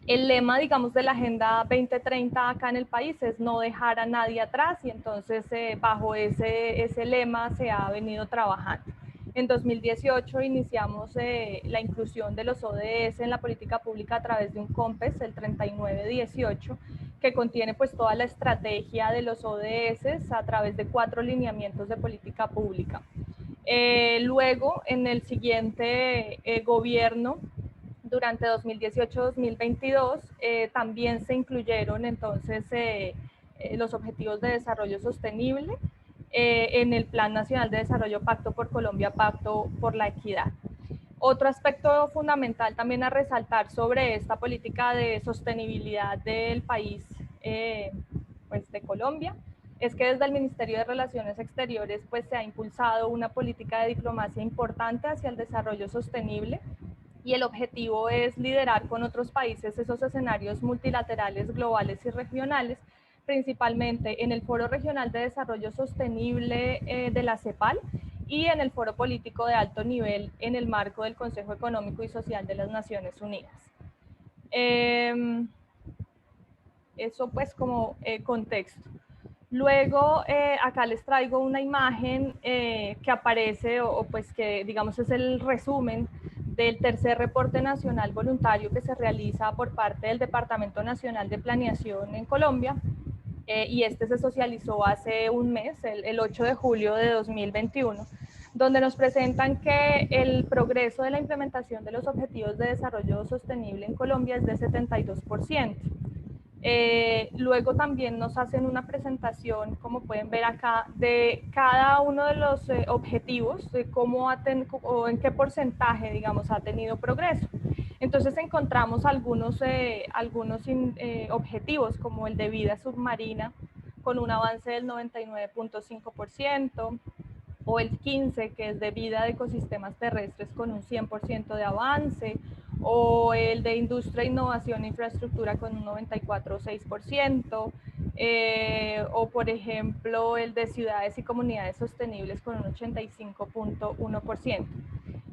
lema, digamos, de la Agenda 2030 acá en el país es no dejar a nadie atrás, y entonces bajo ese lema se ha venido trabajando. En 2018 iniciamos la inclusión de los ODS en la política pública a través de un COMPES, el 3918, que contiene pues toda la estrategia de los ODS a través de 4 lineamientos de política pública. Luego, en el siguiente gobierno, durante 2018-2022, también se incluyeron entonces los Objetivos de Desarrollo Sostenible en el Plan Nacional de Desarrollo Pacto por Colombia, Pacto por la Equidad. Otro aspecto fundamental también a resaltar sobre esta política de sostenibilidad del país, pues de Colombia, es que desde el Ministerio de Relaciones Exteriores pues se ha impulsado una política de diplomacia importante hacia el desarrollo sostenible, y el objetivo es liderar con otros países esos escenarios multilaterales, globales y regionales, principalmente en el Foro Regional de Desarrollo Sostenible de la CEPAL y en el Foro Político de Alto Nivel en el marco del Consejo Económico y Social de las Naciones Unidas. Eso pues como contexto. Luego, acá les traigo una imagen que aparece, o pues que digamos es el resumen del tercer reporte nacional voluntario que se realiza por parte del Departamento Nacional de Planeación en Colombia, y este se socializó hace un mes, el 8 de julio de 2021, donde nos presentan que el progreso de la implementación de los Objetivos de Desarrollo Sostenible en Colombia es de 72%. Luego también nos hacen una presentación, como pueden ver acá, de cada uno de los objetivos, de cómo o en qué porcentaje, digamos, ha tenido progreso. Entonces encontramos algunos objetivos, como el de vida submarina, con un avance del 99.5%, o el 15, que es de vida de ecosistemas terrestres, con un 100% de avance, o el de industria, innovación e infraestructura con un 94,6%, o por ejemplo el de ciudades y comunidades sostenibles con un 85,1%.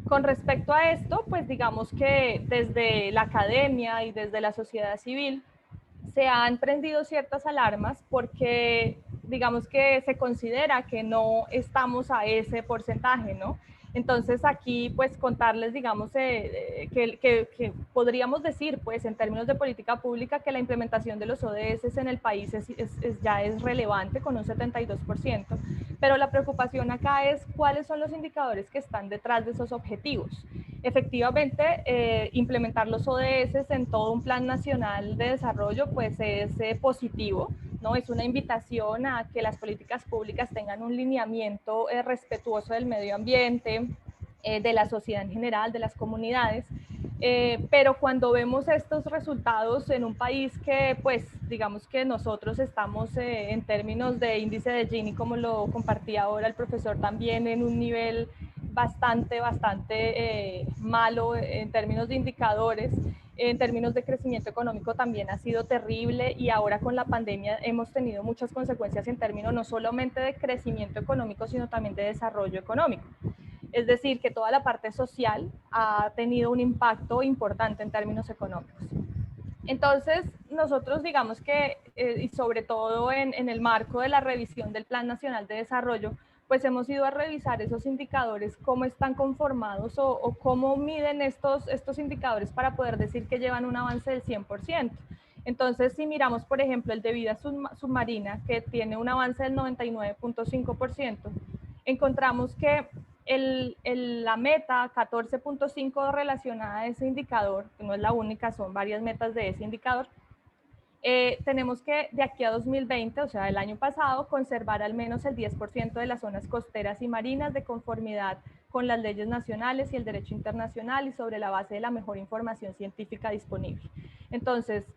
Con respecto a esto, pues digamos que desde la academia y desde la sociedad civil se han prendido ciertas alarmas porque digamos que se considera que no estamos a ese porcentaje, ¿no? Entonces aquí pues contarles, digamos, que podríamos decir pues en términos de política pública que la implementación de los ODS en el país ya es relevante con un 72%, pero la preocupación acá es cuáles son los indicadores que están detrás de esos objetivos. Efectivamente, implementar los ODS en todo un plan nacional de desarrollo pues es positivo, ¿no? Es una invitación a que las políticas públicas tengan un lineamiento respetuoso del medio ambiente, de la sociedad en general, de las comunidades, pero cuando vemos estos resultados en un país que pues digamos que nosotros estamos en términos de índice de Gini, como lo compartía ahora el profesor también, en un nivel bastante malo en términos de indicadores. En términos de crecimiento económico también ha sido terrible, y ahora con la pandemia hemos tenido muchas consecuencias en términos no solamente de crecimiento económico, sino también de desarrollo económico. Es decir, que toda la parte social ha tenido un impacto importante en términos económicos. Entonces, nosotros digamos que, y sobre todo en el marco de la revisión del Plan Nacional de Desarrollo, pues hemos ido a revisar esos indicadores, cómo están conformados o cómo miden estos indicadores para poder decir que llevan un avance del 100%. Entonces, si miramos, por ejemplo, el de vida submarina, que tiene un avance del 99.5%, encontramos que la meta 14.5 relacionada a ese indicador, que no es la única, son varias metas de ese indicador, tenemos que de aquí a 2020, o sea, el año pasado, conservar al menos el 10% de las zonas costeras y marinas de conformidad con las leyes nacionales y el derecho internacional y sobre la base de la mejor información científica disponible. Entonces,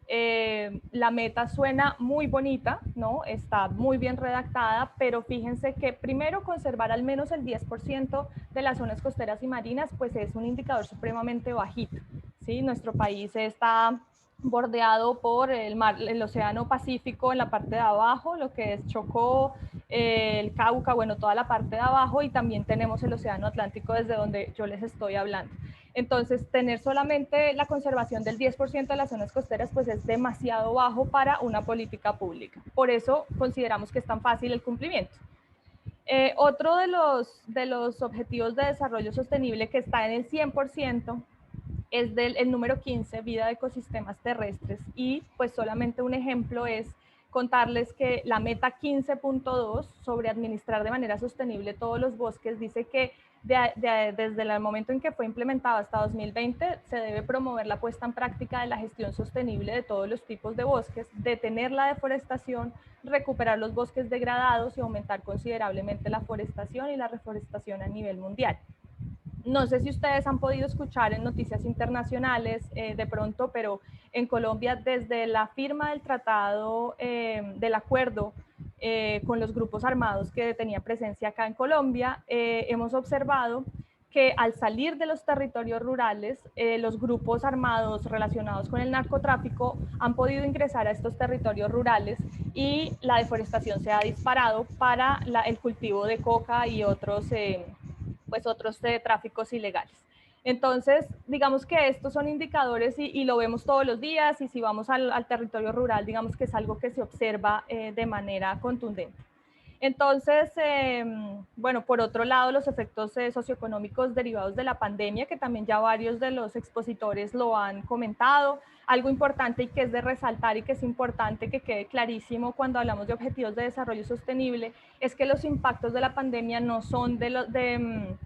la meta suena muy bonita, ¿no? Está muy bien redactada, pero fíjense que primero conservar al menos el 10% de las zonas costeras y marinas, pues es un indicador supremamente bajito, ¿sí? Nuestro país está bordeado por el Océano Pacífico en la parte de abajo, lo que es Chocó, el Cauca, bueno, toda la parte de abajo, y también tenemos el Océano Atlántico desde donde yo les estoy hablando. Entonces, tener solamente la conservación del 10% de las zonas costeras, pues es demasiado bajo para una política pública. Por eso consideramos que es tan fácil el cumplimiento. Otro de los objetivos de desarrollo sostenible que está en el 100%, es el número 15, vida de ecosistemas terrestres, y pues solamente un ejemplo es contarles que la meta 15.2 sobre administrar de manera sostenible todos los bosques dice que desde el momento en que fue implementado hasta 2020 se debe promover la puesta en práctica de la gestión sostenible de todos los tipos de bosques, detener la deforestación, recuperar los bosques degradados y aumentar considerablemente la forestación y la reforestación a nivel mundial. No sé si ustedes han podido escuchar en noticias internacionales de pronto, pero en Colombia, desde la firma del tratado, del acuerdo con los grupos armados que tenían presencia acá en Colombia, hemos observado que al salir de los territorios rurales, los grupos armados relacionados con el narcotráfico han podido ingresar a estos territorios rurales y la deforestación se ha disparado para el cultivo de coca y otros tráficos ilegales. Entonces, digamos que estos son indicadores y lo vemos todos los días, y si vamos al territorio rural, digamos que es algo que se observa de manera contundente. Entonces, bueno, por otro lado, los efectos socioeconómicos derivados de la pandemia, que también ya varios de los expositores lo han comentado. Algo importante y que es de resaltar y que es importante que quede clarísimo cuando hablamos de objetivos de desarrollo sostenible, es que los impactos de la pandemia no son en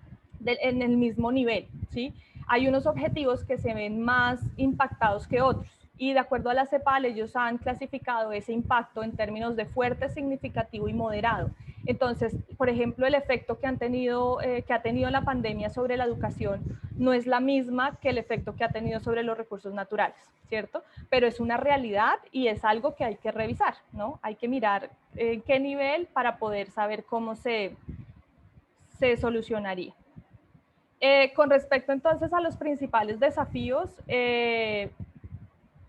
el mismo nivel, ¿sí? Hay unos objetivos que se ven más impactados que otros. Y de acuerdo a la CEPAL, ellos han clasificado ese impacto en términos de fuerte, significativo y moderado. Entonces, por ejemplo, el efecto que ha tenido la pandemia sobre la educación no es la misma que el efecto que ha tenido sobre los recursos naturales, ¿cierto? Pero es una realidad y es algo que hay que revisar, ¿no? Hay que mirar en qué nivel para poder saber cómo se solucionaría. Con respecto entonces a los principales desafíos,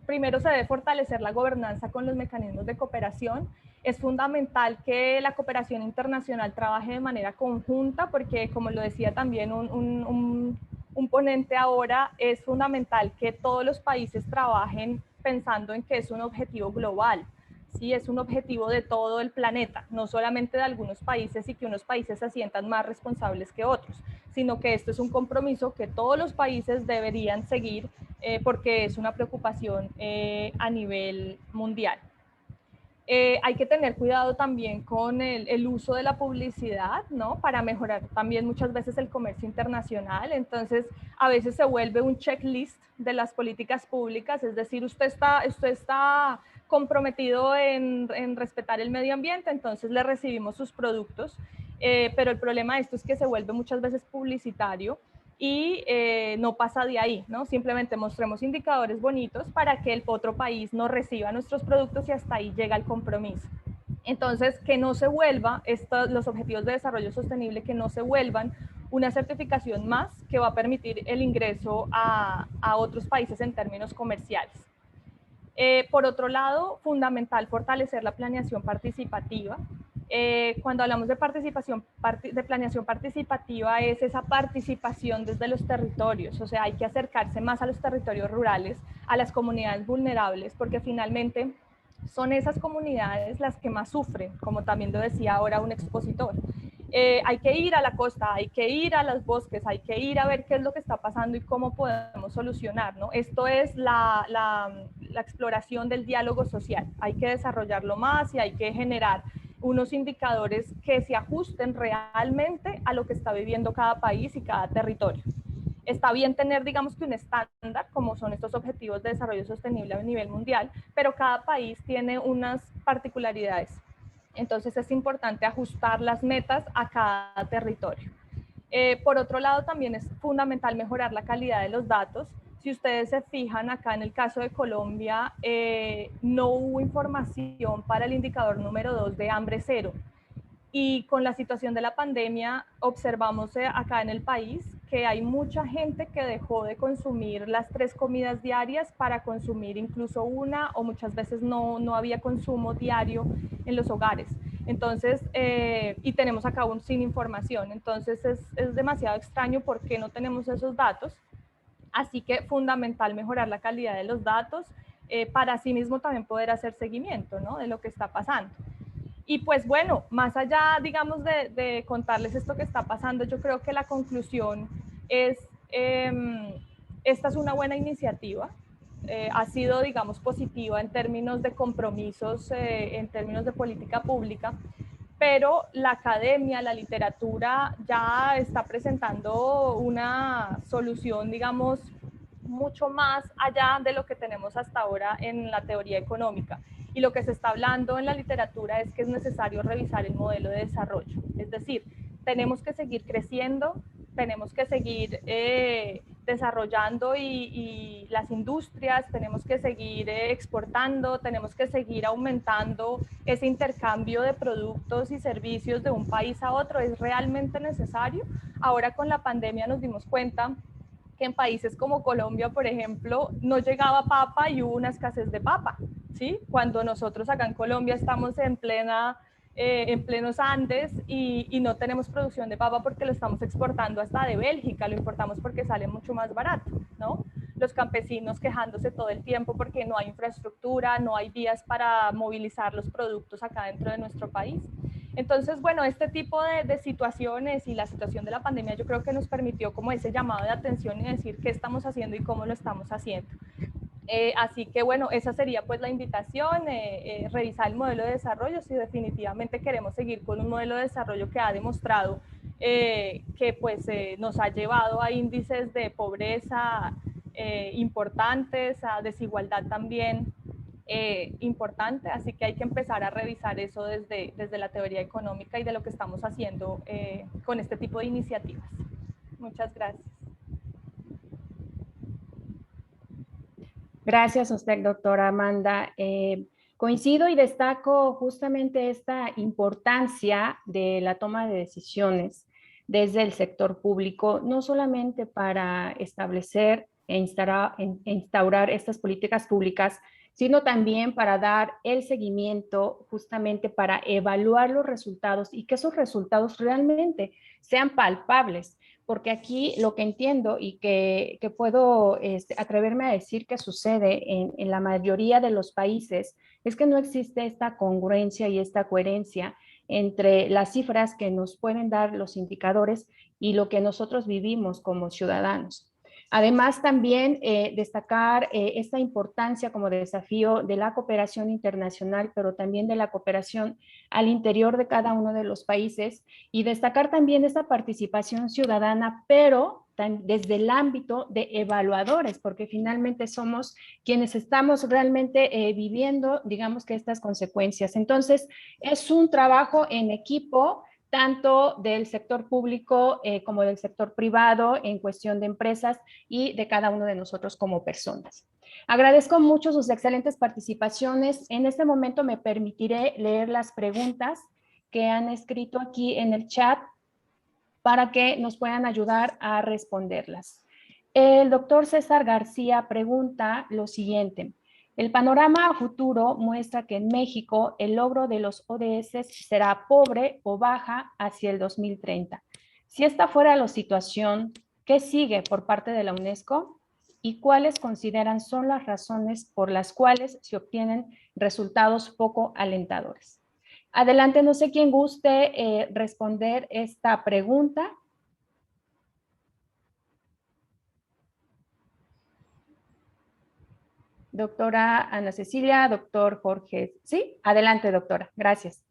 primero se debe fortalecer la gobernanza con los mecanismos de cooperación. Es fundamental que la cooperación internacional trabaje de manera conjunta porque, como lo decía también un ponente ahora, es fundamental que todos los países trabajen pensando en que es un objetivo global. Sí, es un objetivo de todo el planeta, no solamente de algunos países y que unos países se sientan más responsables que otros, sino que esto es un compromiso que todos los países deberían seguir porque es una preocupación a nivel mundial. Hay que tener cuidado también con el uso de la publicidad, ¿no? Para mejorar también muchas veces el comercio internacional. Entonces, a veces se vuelve un checklist de las políticas públicas, es decir, usted está comprometido en respetar el medio ambiente, entonces le recibimos sus productos, pero el problema de esto es que se vuelve muchas veces publicitario y no pasa de ahí, ¿no? Simplemente mostremos indicadores bonitos para que el otro país no reciba nuestros productos y hasta ahí llega el compromiso. Entonces, que no se vuelva, los objetivos de desarrollo sostenible, que no se vuelvan una certificación más que va a permitir el ingreso a otros países en términos comerciales. Por otro lado, fundamental fortalecer la planeación participativa. Cuando hablamos de planeación participativa es esa participación desde los territorios, o sea, hay que acercarse más a los territorios rurales, a las comunidades vulnerables, porque finalmente son esas comunidades las que más sufren, como también lo decía ahora un expositor. hay que ir a la costa, hay que ir a los bosques, hay que ir a ver qué es lo que está pasando y cómo podemos solucionar, ¿no? Esto es la exploración del diálogo social. Hay que desarrollarlo más y hay que generar unos indicadores que se ajusten realmente a lo que está viviendo cada país y cada territorio. Está bien tener, digamos que un estándar, como son estos objetivos de desarrollo sostenible a nivel mundial, pero cada país tiene unas particularidades. Entonces es importante ajustar las metas a cada territorio. Por otro lado, también es fundamental mejorar la calidad de los datos. Si ustedes se fijan, acá en el caso de Colombia, no hubo información para el indicador número 2 de hambre cero. Y con la situación de la pandemia, observamos acá en el país que hay mucha gente que dejó de consumir las 3 comidas diarias para consumir incluso una, o muchas veces no había consumo diario en los hogares. Entonces, y tenemos acá aún sin información. Entonces es demasiado extraño porque no tenemos esos datos. Así que fundamental mejorar la calidad de los datos para así mismo también poder hacer seguimiento, ¿no?, de lo que está pasando. Y pues bueno, más allá, digamos, de contarles esto que está pasando, yo creo que la conclusión es, esta es una buena iniciativa, ha sido, digamos, positiva en términos de compromisos, en términos de política pública, pero la academia, la literatura ya está presentando una solución, digamos, mucho más allá de lo que tenemos hasta ahora en la teoría económica. Y lo que se está hablando en la literatura es que es necesario revisar el modelo de desarrollo. Es decir, tenemos que seguir creciendo, tenemos que seguir desarrollando y las industrias, tenemos que seguir exportando, tenemos que seguir aumentando ese intercambio de productos y servicios de un país a otro. ¿Es realmente necesario? Ahora con la pandemia nos dimos cuenta que en países como Colombia, por ejemplo, no llegaba papa y hubo una escasez de papa, ¿sí? Cuando nosotros acá en Colombia estamos en plenos Andes y no tenemos producción de papa porque lo estamos exportando hasta de Bélgica, lo importamos porque sale mucho más barato, ¿no? Los campesinos quejándose todo el tiempo porque no hay infraestructura, no hay vías para movilizar los productos acá dentro de nuestro país. Entonces, bueno, este tipo de situaciones y la situación de la pandemia yo creo que nos permitió como ese llamado de atención y decir qué estamos haciendo y cómo lo estamos haciendo. Así que bueno, esa sería pues la invitación, revisar el modelo de desarrollo si definitivamente queremos seguir con un modelo de desarrollo que ha demostrado que pues nos ha llevado a índices de pobreza importantes, a desigualdad también importante, así que hay que empezar a revisar eso desde la teoría económica y de lo que estamos haciendo con este tipo de iniciativas. Muchas gracias. Gracias a usted, doctora Amanda. Coincido y destaco justamente esta importancia de la toma de decisiones desde el sector público, no solamente para establecer e instaurar estas políticas públicas, sino también para dar el seguimiento, justamente para evaluar los resultados y que esos resultados realmente sean palpables. Porque aquí lo que entiendo y que puedo atreverme a decir que sucede en la mayoría de los países es que no existe esta congruencia y esta coherencia entre las cifras que nos pueden dar los indicadores y lo que nosotros vivimos como ciudadanos. Además, también destacar esta importancia como desafío de la cooperación internacional, pero también de la cooperación al interior de cada uno de los países y destacar también esta participación ciudadana, pero desde el ámbito de evaluadores, porque finalmente somos quienes estamos realmente viviendo, digamos que estas consecuencias. Entonces, es un trabajo en equipo, tanto del sector público como del sector privado en cuestión de empresas y de cada uno de nosotros como personas. Agradezco mucho sus excelentes participaciones. En este momento me permitiré leer las preguntas que han escrito aquí en el chat para que nos puedan ayudar a responderlas. El doctor César García pregunta lo siguiente. El panorama a futuro muestra que en México el logro de los ODS será pobre o baja hacia el 2030. Si esta fuera la situación, ¿qué sigue por parte de la UNESCO? ¿Y cuáles consideran son las razones por las cuales se obtienen resultados poco alentadores? Adelante, no sé quién guste responder esta pregunta. Doctora Ana Cecilia, doctor Jorge. Sí, adelante, doctora. Gracias.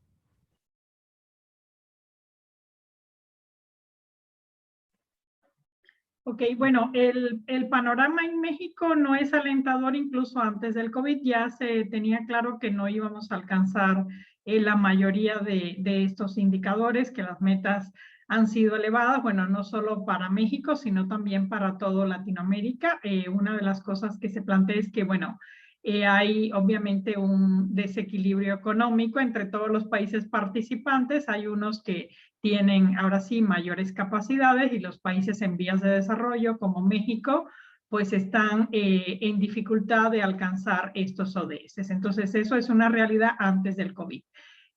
Ok, bueno, el panorama en México no es alentador. Incluso antes del COVID ya se tenía claro que no íbamos a alcanzar la mayoría de estos indicadores, que las metas han sido elevadas, bueno, no solo para México, sino también para toda Latinoamérica. Una de las cosas que se plantea es que, bueno, hay obviamente un desequilibrio económico entre todos los países participantes. Hay unos que tienen ahora sí mayores capacidades y los países en vías de desarrollo como México pues están en dificultad de alcanzar estos ODS. Entonces eso es una realidad antes del COVID.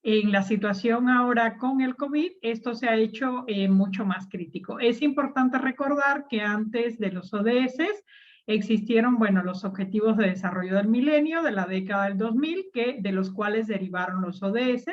En la situación ahora con el COVID, esto se ha hecho mucho más crítico. Es importante recordar que antes de los ODS existieron, bueno, los Objetivos de Desarrollo del Milenio de la década del 2000, de los cuales derivaron los ODS.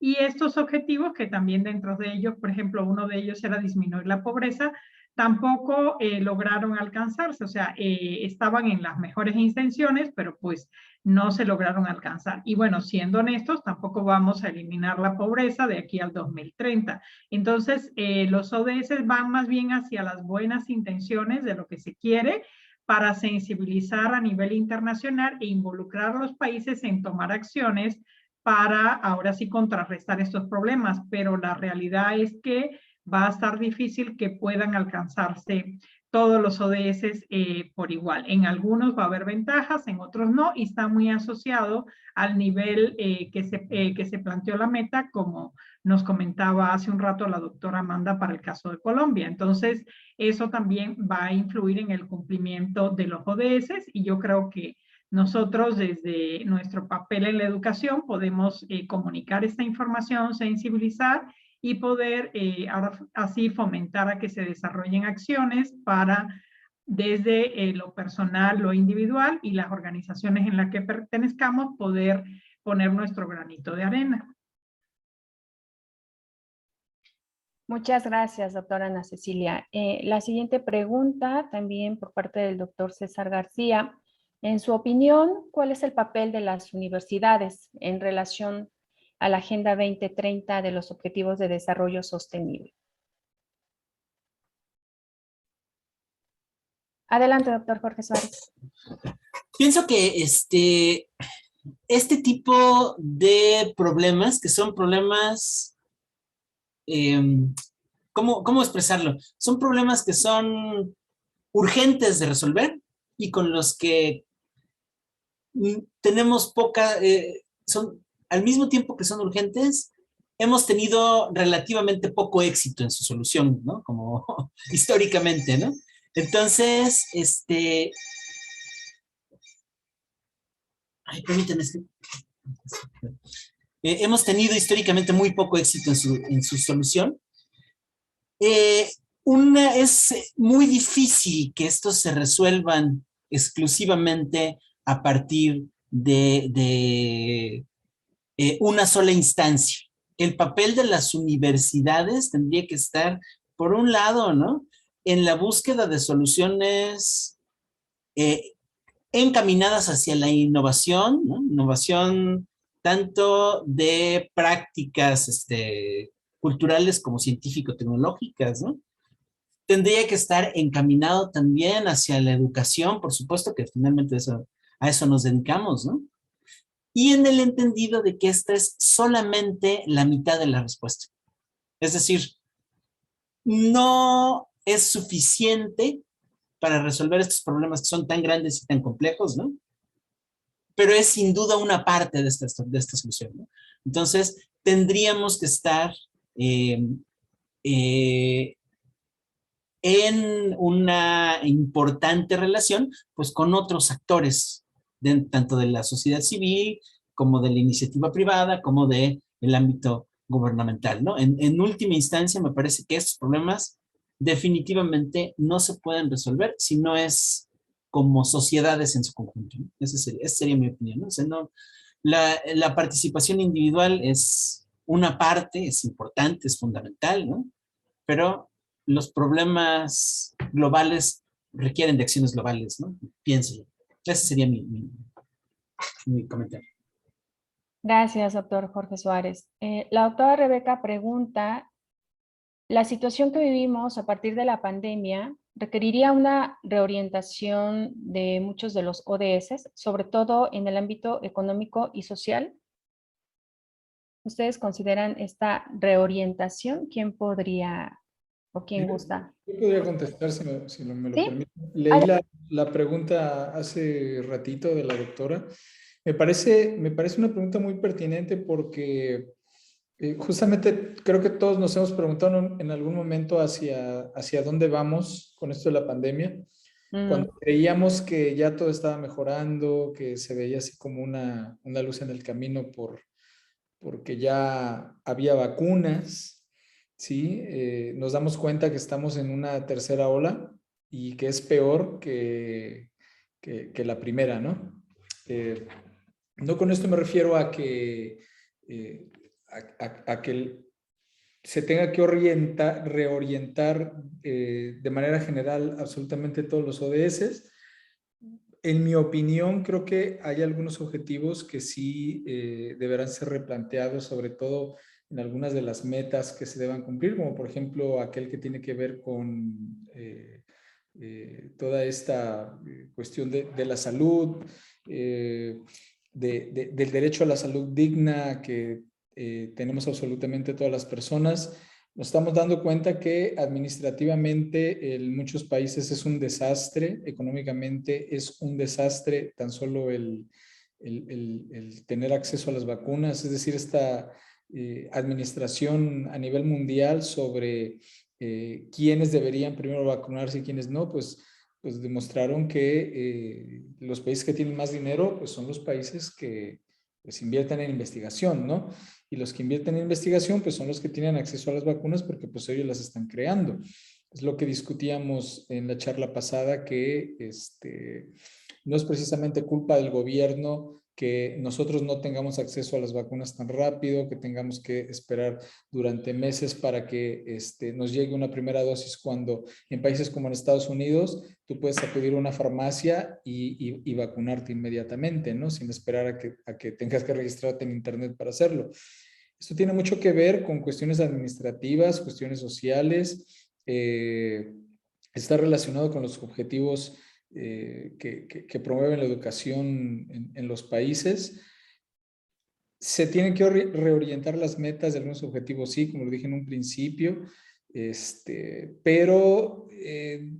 Y estos objetivos, que también dentro de ellos, por ejemplo, uno de ellos era disminuir la pobreza, tampoco lograron alcanzarse. O sea, estaban en las mejores intenciones, pero pues no se lograron alcanzar. Y bueno, siendo honestos, tampoco vamos a eliminar la pobreza de aquí al 2030. Entonces, los ODS van más bien hacia las buenas intenciones de lo que se quiere para sensibilizar a nivel internacional e involucrar a los países en tomar acciones para ahora sí contrarrestar estos problemas, pero la realidad es que va a estar difícil que puedan alcanzarse todos los ODS por igual. En algunos va a haber ventajas, en otros no, y está muy asociado al nivel que se planteó la meta, como nos comentaba hace un rato la doctora Amanda para el caso de Colombia. Entonces, eso también va a influir en el cumplimiento de los ODS, y yo creo que nosotros desde nuestro papel en la educación podemos comunicar esta información, sensibilizar y poder ahora así fomentar a que se desarrollen acciones para desde lo personal, lo individual y las organizaciones en las que pertenezcamos poder poner nuestro granito de arena. Muchas gracias, doctora Ana Cecilia. La siguiente pregunta, también por parte del doctor César García. En su opinión, ¿cuál es el papel de las universidades en relación a la Agenda 2030 de los Objetivos de Desarrollo Sostenible? Adelante, doctor Jorge Suárez. Pienso que este tipo de problemas, que son problemas, ¿cómo expresarlo? Son problemas que son urgentes de resolver y con los que tenemos al mismo tiempo que son urgentes, hemos tenido relativamente poco éxito en su solución, ¿no? Como históricamente, ¿no? Entonces, permítanme, hemos tenido históricamente muy poco éxito en su solución. Es muy difícil que estos se resuelvan exclusivamente a partir de una sola instancia. El papel de las universidades tendría que estar, por un lado, ¿no?, en la búsqueda de soluciones encaminadas hacia la innovación, ¿no? Innovación tanto de prácticas culturales como científico-tecnológicas, ¿no? Tendría que estar encaminado también hacia la educación, por supuesto que finalmente a eso nos dedicamos, ¿no? Y en el entendido de que esta es solamente la mitad de la respuesta. Es decir, no es suficiente para resolver estos problemas que son tan grandes y tan complejos, ¿no? Pero es sin duda una parte de esta solución, ¿no? Entonces, tendríamos que estar en una importante relación, pues, con otros actores, tanto de la sociedad civil, como de la iniciativa privada, como del ámbito gubernamental, ¿no? En última instancia, me parece que estos problemas definitivamente no se pueden resolver si no es como sociedades en su conjunto, ¿no? Esa sería mi opinión, ¿no? O sea, la participación individual es una parte es importante, es fundamental, ¿no? Pero los problemas globales requieren de acciones globales, ¿no? Pienso yo. Ese sería mi comentario. Gracias, doctor Jorge Suárez. La doctora Rebeca pregunta, ¿la situación que vivimos a partir de la pandemia requeriría una reorientación de muchos de los ODS, sobre todo en el ámbito económico y social? ¿Ustedes consideran esta reorientación? ¿Quién podría o quién gusta? Yo podría contestar si me lo ¿Sí? permite. Leí la pregunta hace ratito de la doctora. Me parece una pregunta muy pertinente porque justamente creo que todos nos hemos preguntado en algún momento hacia dónde vamos con esto de la pandemia. Cuando creíamos que ya todo estaba mejorando, que se veía así como una luz en el camino porque ya había vacunas, ¿sí? Nos damos cuenta que estamos en una tercera ola y que es peor que la primera, ¿no? No con esto me refiero a que, a que se tenga que reorientar de manera general absolutamente todos los ODS. En mi opinión, creo que hay algunos objetivos que sí deberán ser replanteados, sobre todo en algunas de las metas que se deban cumplir, como por ejemplo aquel que tiene que ver con toda esta cuestión de la salud, del derecho a la salud digna que tenemos absolutamente todas las personas. Nos estamos dando cuenta que administrativamente en muchos países es un desastre, económicamente es un desastre tan solo el tener acceso a las vacunas, es decir, esta administración a nivel mundial sobre quiénes deberían primero vacunarse y quiénes no, pues demostraron que los países que tienen más dinero pues son los países que pues invierten en investigación, ¿no? Y los que invierten en investigación pues son los que tienen acceso a las vacunas porque pues ellos las están creando. Es lo que discutíamos en la charla pasada, que no es precisamente culpa del gobierno que nosotros no tengamos acceso a las vacunas tan rápido, que tengamos que esperar durante meses para que nos llegue una primera dosis, cuando en países como en Estados Unidos tú puedes acudir a una farmacia y vacunarte inmediatamente, ¿no? Sin esperar a que tengas que registrarte en internet para hacerlo. Esto tiene mucho que ver con cuestiones administrativas, cuestiones sociales, está relacionado con los objetivos que promueven la educación en los países. Se tienen que reorientar las metas de algunos objetivos, sí, como lo dije en un principio, pero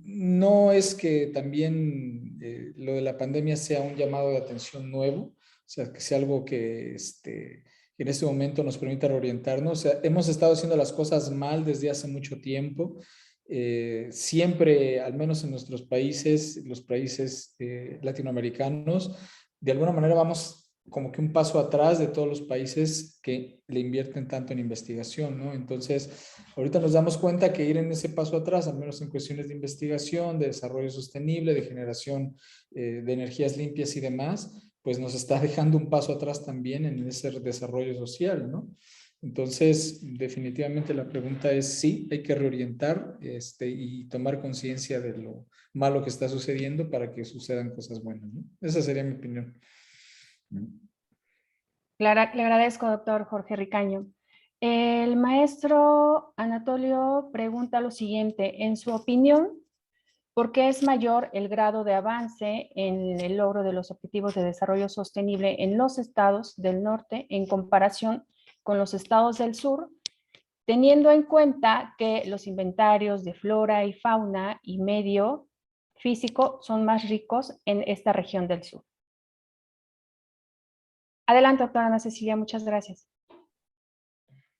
no es que también lo de la pandemia sea un llamado de atención nuevo, o sea, que sea algo que en este momento nos permita reorientarnos. O sea, hemos estado haciendo las cosas mal desde hace mucho tiempo. Siempre, al menos en nuestros países, los países latinoamericanos, de alguna manera vamos como que un paso atrás de todos los países que le invierten tanto en investigación, ¿no? Entonces, ahorita nos damos cuenta que ir en ese paso atrás, al menos en cuestiones de investigación, de desarrollo sostenible, de generación de energías limpias y demás, pues nos está dejando un paso atrás también en ese desarrollo social, ¿no? Entonces, definitivamente la pregunta es sí, hay que reorientar y tomar conciencia de lo malo que está sucediendo para que sucedan cosas buenas, ¿no? Esa sería mi opinión. Le agradezco, doctor Jorge Ricaño. El maestro Anatolio pregunta lo siguiente: en su opinión, ¿por qué es mayor el grado de avance en el logro de los objetivos de desarrollo sostenible en los estados del norte en comparación con los estados del sur, teniendo en cuenta que los inventarios de flora y fauna y medio físico son más ricos en esta región del sur? Adelante, doctora Ana Cecilia, muchas gracias.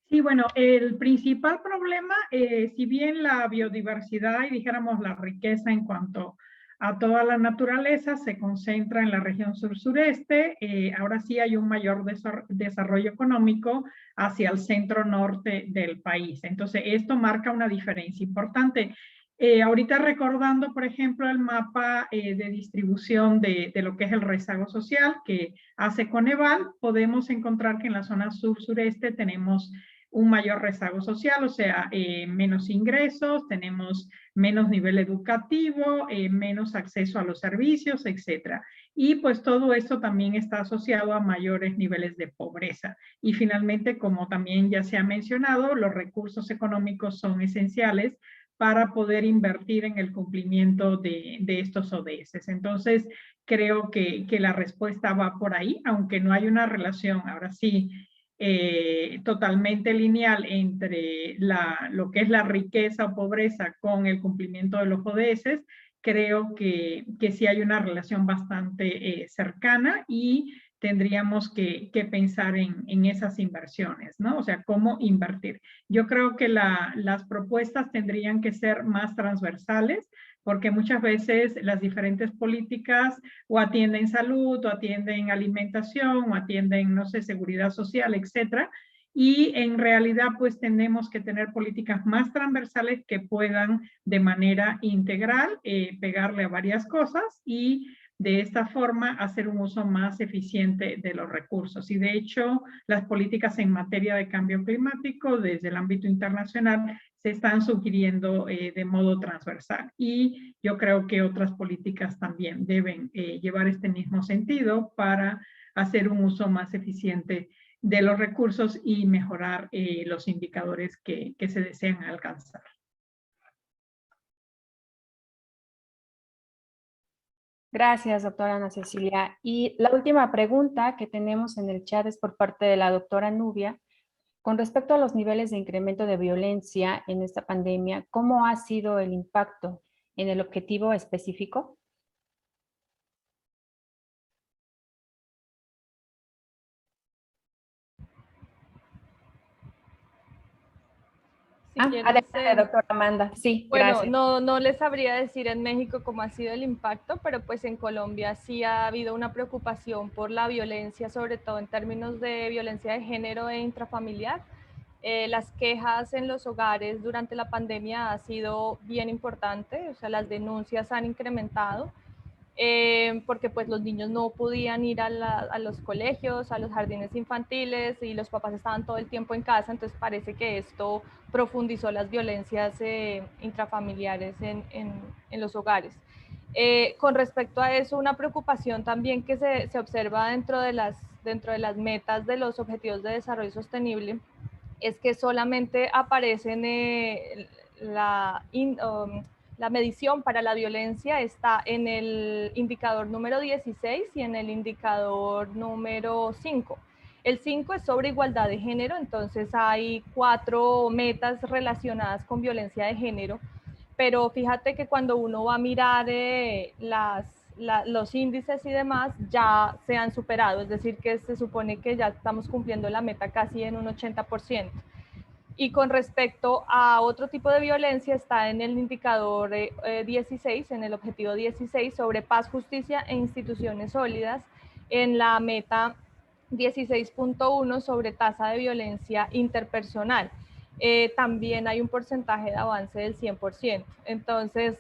Sí, bueno, el principal problema, si bien la biodiversidad y dijéramos la riqueza en cuanto a toda la naturaleza se concentra en la región sur-sureste, ahora sí hay un mayor desarrollo económico hacia el centro-norte del país. Entonces, esto marca una diferencia importante. Ahorita recordando, por ejemplo, el mapa de distribución de lo que es el rezago social que hace Coneval, podemos encontrar que en la zona sur-sureste tenemos un mayor rezago social, o sea, menos ingresos, tenemos menos nivel educativo, menos acceso a los servicios, etc. Y pues todo esto también está asociado a mayores niveles de pobreza. Y finalmente, como también ya se ha mencionado, los recursos económicos son esenciales para poder invertir en el cumplimiento de estos ODS. Entonces, creo que la respuesta va por ahí, aunque no hay una relación, ahora sí, totalmente lineal entre lo que es la riqueza o pobreza con el cumplimiento de los ODS. Creo que sí hay una relación bastante cercana y tendríamos que pensar en esas inversiones, ¿no? O sea, cómo invertir. Yo creo que las propuestas tendrían que ser más transversales, porque muchas veces las diferentes políticas o atienden salud, o atienden alimentación, o atienden, no sé, seguridad social, etcétera. Y en realidad, pues tenemos que tener políticas más transversales que puedan de manera integral pegarle a varias cosas y de esta forma hacer un uso más eficiente de los recursos. Y de hecho, las políticas en materia de cambio climático desde el ámbito internacional se están sugiriendo de modo transversal. Y yo creo que otras políticas también deben llevar este mismo sentido para hacer un uso más eficiente de los recursos y mejorar los indicadores que se desean alcanzar. Gracias, doctora Ana Cecilia. Y la última pregunta que tenemos en el chat es por parte de la doctora Nubia. Con respecto a los niveles de incremento de violencia en esta pandemia, ¿cómo ha sido el impacto en el objetivo específico? Si quieres, Adelante, doctora Amanda. Sí, bueno, gracias. no les sabría decir en México cómo ha sido el impacto, pero pues en Colombia sí ha habido una preocupación por la violencia, sobre todo en términos de violencia de género e intrafamiliar. Las quejas en los hogares durante la pandemia ha sido bien importante, o sea, las denuncias han incrementado. Porque pues los niños no podían ir a los colegios, a los jardines infantiles y los papás estaban todo el tiempo en casa, entonces parece que esto profundizó las violencias intrafamiliares en los hogares. Con respecto a eso, una preocupación también que se observa dentro de las metas de los Objetivos de Desarrollo Sostenible es que solamente aparecen la medición para la violencia está en el indicador número 16 y en el indicador número 5. El 5 es sobre igualdad de género, entonces hay 4 metas relacionadas con violencia de género, pero fíjate que cuando uno va a mirar los índices y demás ya se han superado, es decir, que se supone que ya estamos cumpliendo la meta casi en un 80%. Y con respecto a otro tipo de violencia está en el indicador 16, en el objetivo 16, sobre paz, justicia e instituciones sólidas, en la meta 16.1 sobre tasa de violencia interpersonal. También hay un porcentaje de avance del 100%. Entonces,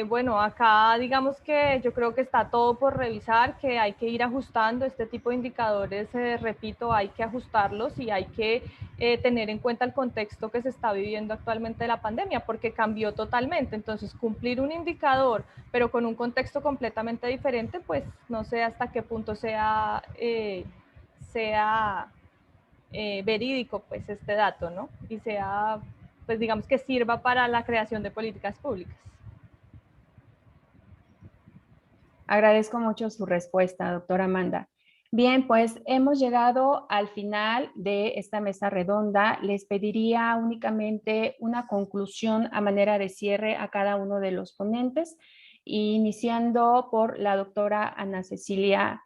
bueno, acá digamos que yo creo que está todo por revisar, que hay que ir ajustando este tipo de indicadores, repito, hay que ajustarlos y hay que tener en cuenta el contexto que se está viviendo actualmente de la pandemia, porque cambió totalmente. Entonces, cumplir un indicador, pero con un contexto completamente diferente, pues no sé hasta qué punto sea verídico pues este dato, ¿no? Y sea, pues digamos que sirva para la creación de políticas públicas. Agradezco mucho su respuesta, doctora Amanda. Bien, pues hemos llegado al final de esta mesa redonda. Les pediría únicamente una conclusión a manera de cierre a cada uno de los ponentes, iniciando por la doctora Ana Cecilia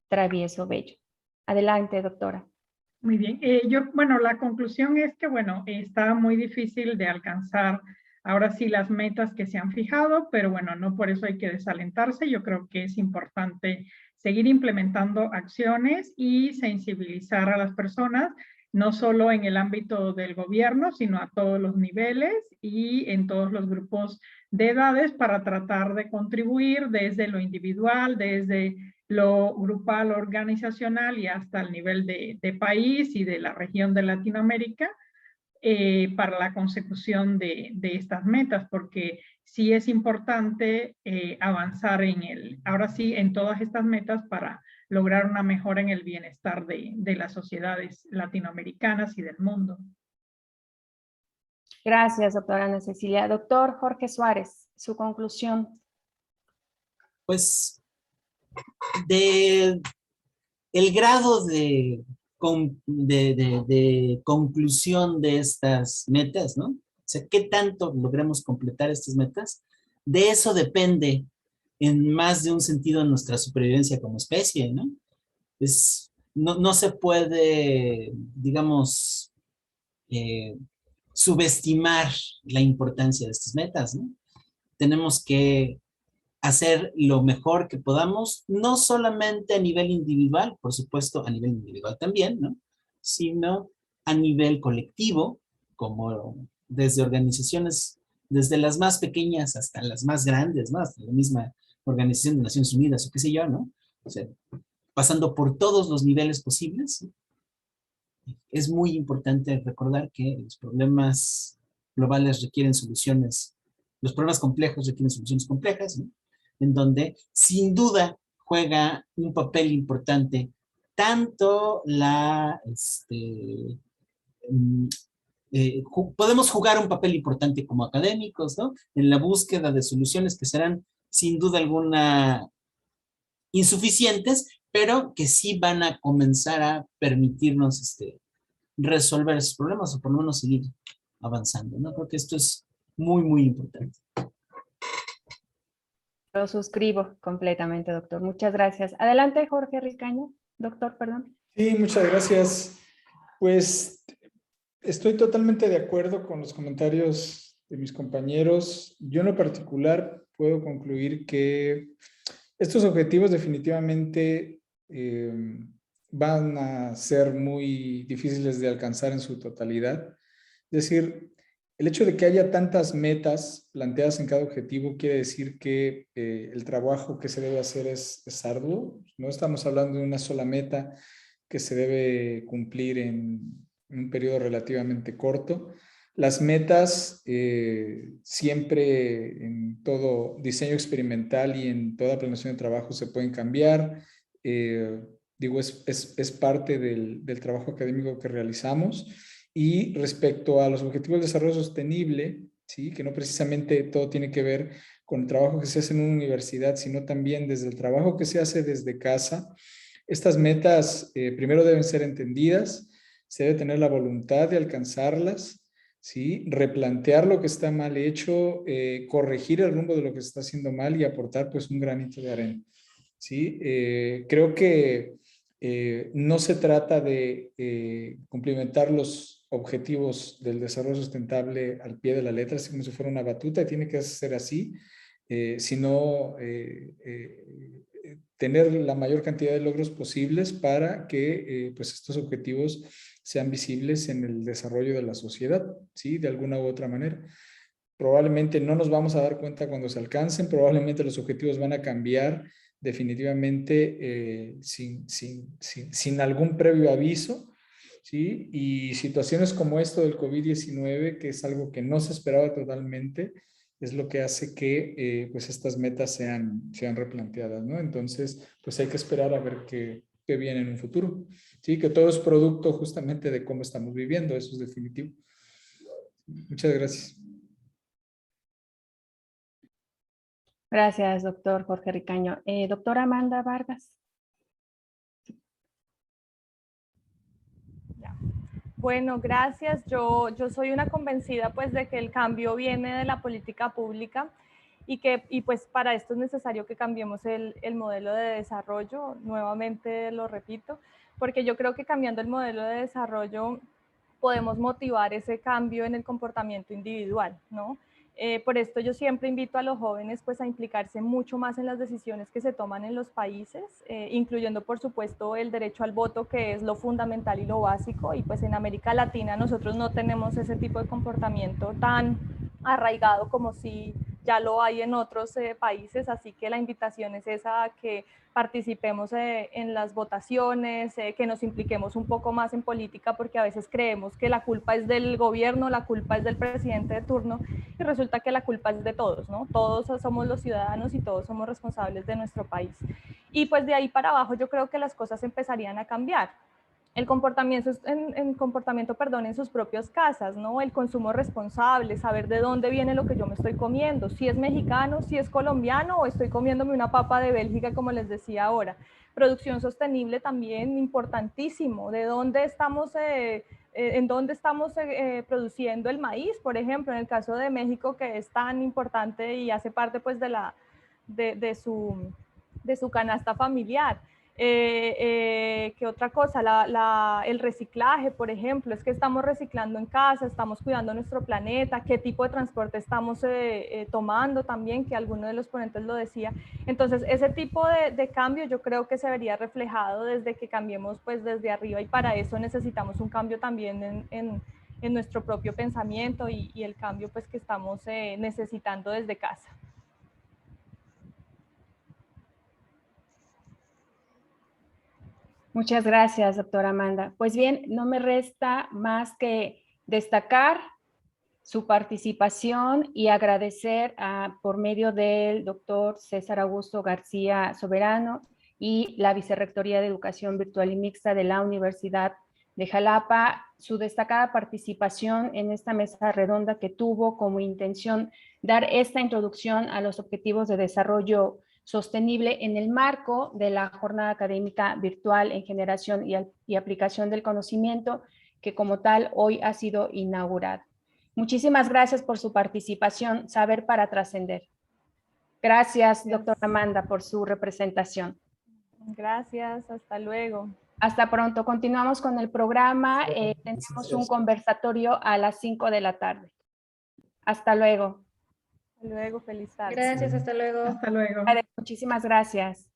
Travieso Bello. Adelante, doctora. Muy bien. Bueno, la conclusión es que, bueno, está muy difícil de alcanzar ahora sí las metas que se han fijado, pero bueno, no por eso hay que desalentarse. Yo creo que es importante seguir implementando acciones y sensibilizar a las personas no solo en el ámbito del gobierno, sino a todos los niveles y en todos los grupos de edades para tratar de contribuir desde lo individual, desde lo grupal, organizacional y hasta el nivel de país y de la región de Latinoamérica para la consecución de estas metas, porque sí es importante avanzar ahora sí, en todas estas metas para lograr una mejora en el bienestar de las sociedades latinoamericanas y del mundo. Gracias, doctora Ana Cecilia. Doctor Jorge Suárez, su conclusión. Pues, el grado de conclusión de estas metas, ¿no? O sea, ¿qué tanto logremos completar estas metas? De eso depende en más de un sentido nuestra supervivencia como especie, ¿no? No se puede, digamos, subestimar la importancia de estas metas, ¿no? Tenemos que hacer lo mejor que podamos, no solamente a nivel individual, por supuesto a nivel individual también, ¿no? Sino a nivel colectivo, como desde organizaciones, desde las más pequeñas hasta las más grandes, ¿no? Hasta la misma Organización de Naciones Unidas o qué sé yo, ¿no? O sea, pasando por todos los niveles posibles. Es muy importante recordar que los problemas globales requieren soluciones, los problemas complejos requieren soluciones complejas, ¿no? En donde sin duda juega un papel importante tanto podemos jugar un papel importante como académicos, ¿no? En la búsqueda de soluciones que serán sin duda alguna insuficientes, pero que sí van a comenzar a permitirnos resolver esos problemas o por lo menos seguir avanzando, ¿no? Creo que esto es muy, muy importante. Lo suscribo completamente, doctor. Muchas gracias. Adelante, Jorge Ricaño. Doctor, perdón. Sí, muchas gracias. Pues estoy totalmente de acuerdo con los comentarios de mis compañeros. Yo en lo particular puedo concluir que estos objetivos definitivamente van a ser muy difíciles de alcanzar en su totalidad. Es decir, el hecho de que haya tantas metas planteadas en cada objetivo quiere decir que el trabajo que se debe hacer es arduo. No estamos hablando de una sola meta que se debe cumplir en un periodo relativamente corto. Las metas siempre en todo diseño experimental y en toda planeación de trabajo se pueden cambiar. Digo, es parte del trabajo académico que realizamos. Y respecto a los objetivos de desarrollo sostenible, ¿sí? Que no precisamente todo tiene que ver con el trabajo que se hace en una universidad, sino también desde el trabajo que se hace desde casa. Estas metas primero deben ser entendidas, se debe tener la voluntad de alcanzarlas, ¿sí? Replantear lo que está mal hecho, corregir el rumbo de lo que se está haciendo mal y aportar pues un granito de arena, ¿sí? Creo que no se trata de cumplimentar los objetivos del desarrollo sustentable al pie de la letra, así como si fuera una batuta, y tiene que ser así, sino tener la mayor cantidad de logros posibles para que pues estos objetivos sean visibles en el desarrollo de la sociedad, ¿sí? De alguna u otra manera. Probablemente no nos vamos a dar cuenta cuando se alcancen, probablemente los objetivos van a cambiar definitivamente sin algún previo aviso, ¿sí? Y situaciones como esto del COVID-19, que es algo que no se esperaba totalmente, es lo que hace que pues estas metas sean replanteadas, ¿no? Entonces, pues hay que esperar a ver qué viene en un futuro, ¿sí? Que todo es producto justamente de cómo estamos viviendo, eso es definitivo. Muchas gracias. Gracias, doctor Jorge Ricaño. Doctora Amanda Vargas. Bueno, gracias. Yo soy una convencida pues de que el cambio viene de la política pública y pues para esto es necesario que cambiemos el modelo de desarrollo, nuevamente lo repito, porque yo creo que cambiando el modelo de desarrollo podemos motivar ese cambio en el comportamiento individual, ¿no? Por esto yo siempre invito a los jóvenes pues a implicarse mucho más en las decisiones que se toman en los países, incluyendo por supuesto el derecho al voto, que es lo fundamental y lo básico, y pues en América Latina nosotros no tenemos ese tipo de comportamiento tan arraigado como si ya lo hay en otros países, así que la invitación es esa, a que participemos en las votaciones, que nos impliquemos un poco más en política, porque a veces creemos que la culpa es del gobierno, la culpa es del presidente de turno, y resulta que la culpa es de todos, ¿no? Todos somos los ciudadanos y todos somos responsables de nuestro país. Y pues de ahí para abajo yo creo que las cosas empezarían a cambiar. El comportamiento, en sus propias casas, ¿no? El consumo responsable, saber de dónde viene lo que yo me estoy comiendo, si es mexicano, si es colombiano o estoy comiéndome una papa de Bélgica, como les decía ahora. Producción sostenible también importantísimo, de dónde estamos, en dónde estamos produciendo el maíz, por ejemplo, en el caso de México, que es tan importante y hace parte pues de su canasta familiar. ¿Qué otra cosa? El reciclaje, por ejemplo, es que estamos reciclando en casa, estamos cuidando nuestro planeta, qué tipo de transporte estamos tomando también, que alguno de los ponentes lo decía. Entonces, ese tipo de cambio yo creo que se vería reflejado desde que cambiemos pues desde arriba, y para eso necesitamos un cambio también en nuestro propio pensamiento y el cambio pues que estamos necesitando desde casa. Muchas gracias, doctora Amanda. Pues bien, no me resta más que destacar su participación y agradecer por medio del doctor César Augusto García Soberano y la Vicerrectoría de Educación Virtual y Mixta de la Universidad de Jalapa, su destacada participación en esta mesa redonda que tuvo como intención dar esta introducción a los objetivos de desarrollo sostenible en el marco de la jornada académica virtual en generación y aplicación del conocimiento, que como tal hoy ha sido inaugurada. Muchísimas gracias por su participación. Saber para trascender. Gracias, doctora Amanda, por su representación. Gracias, hasta luego. Hasta pronto. Continuamos con el programa. Tenemos un conversatorio a las 5 de la tarde. Hasta luego. Hasta luego, feliz tarde. Gracias, hasta luego. Hasta luego. Muchísimas gracias.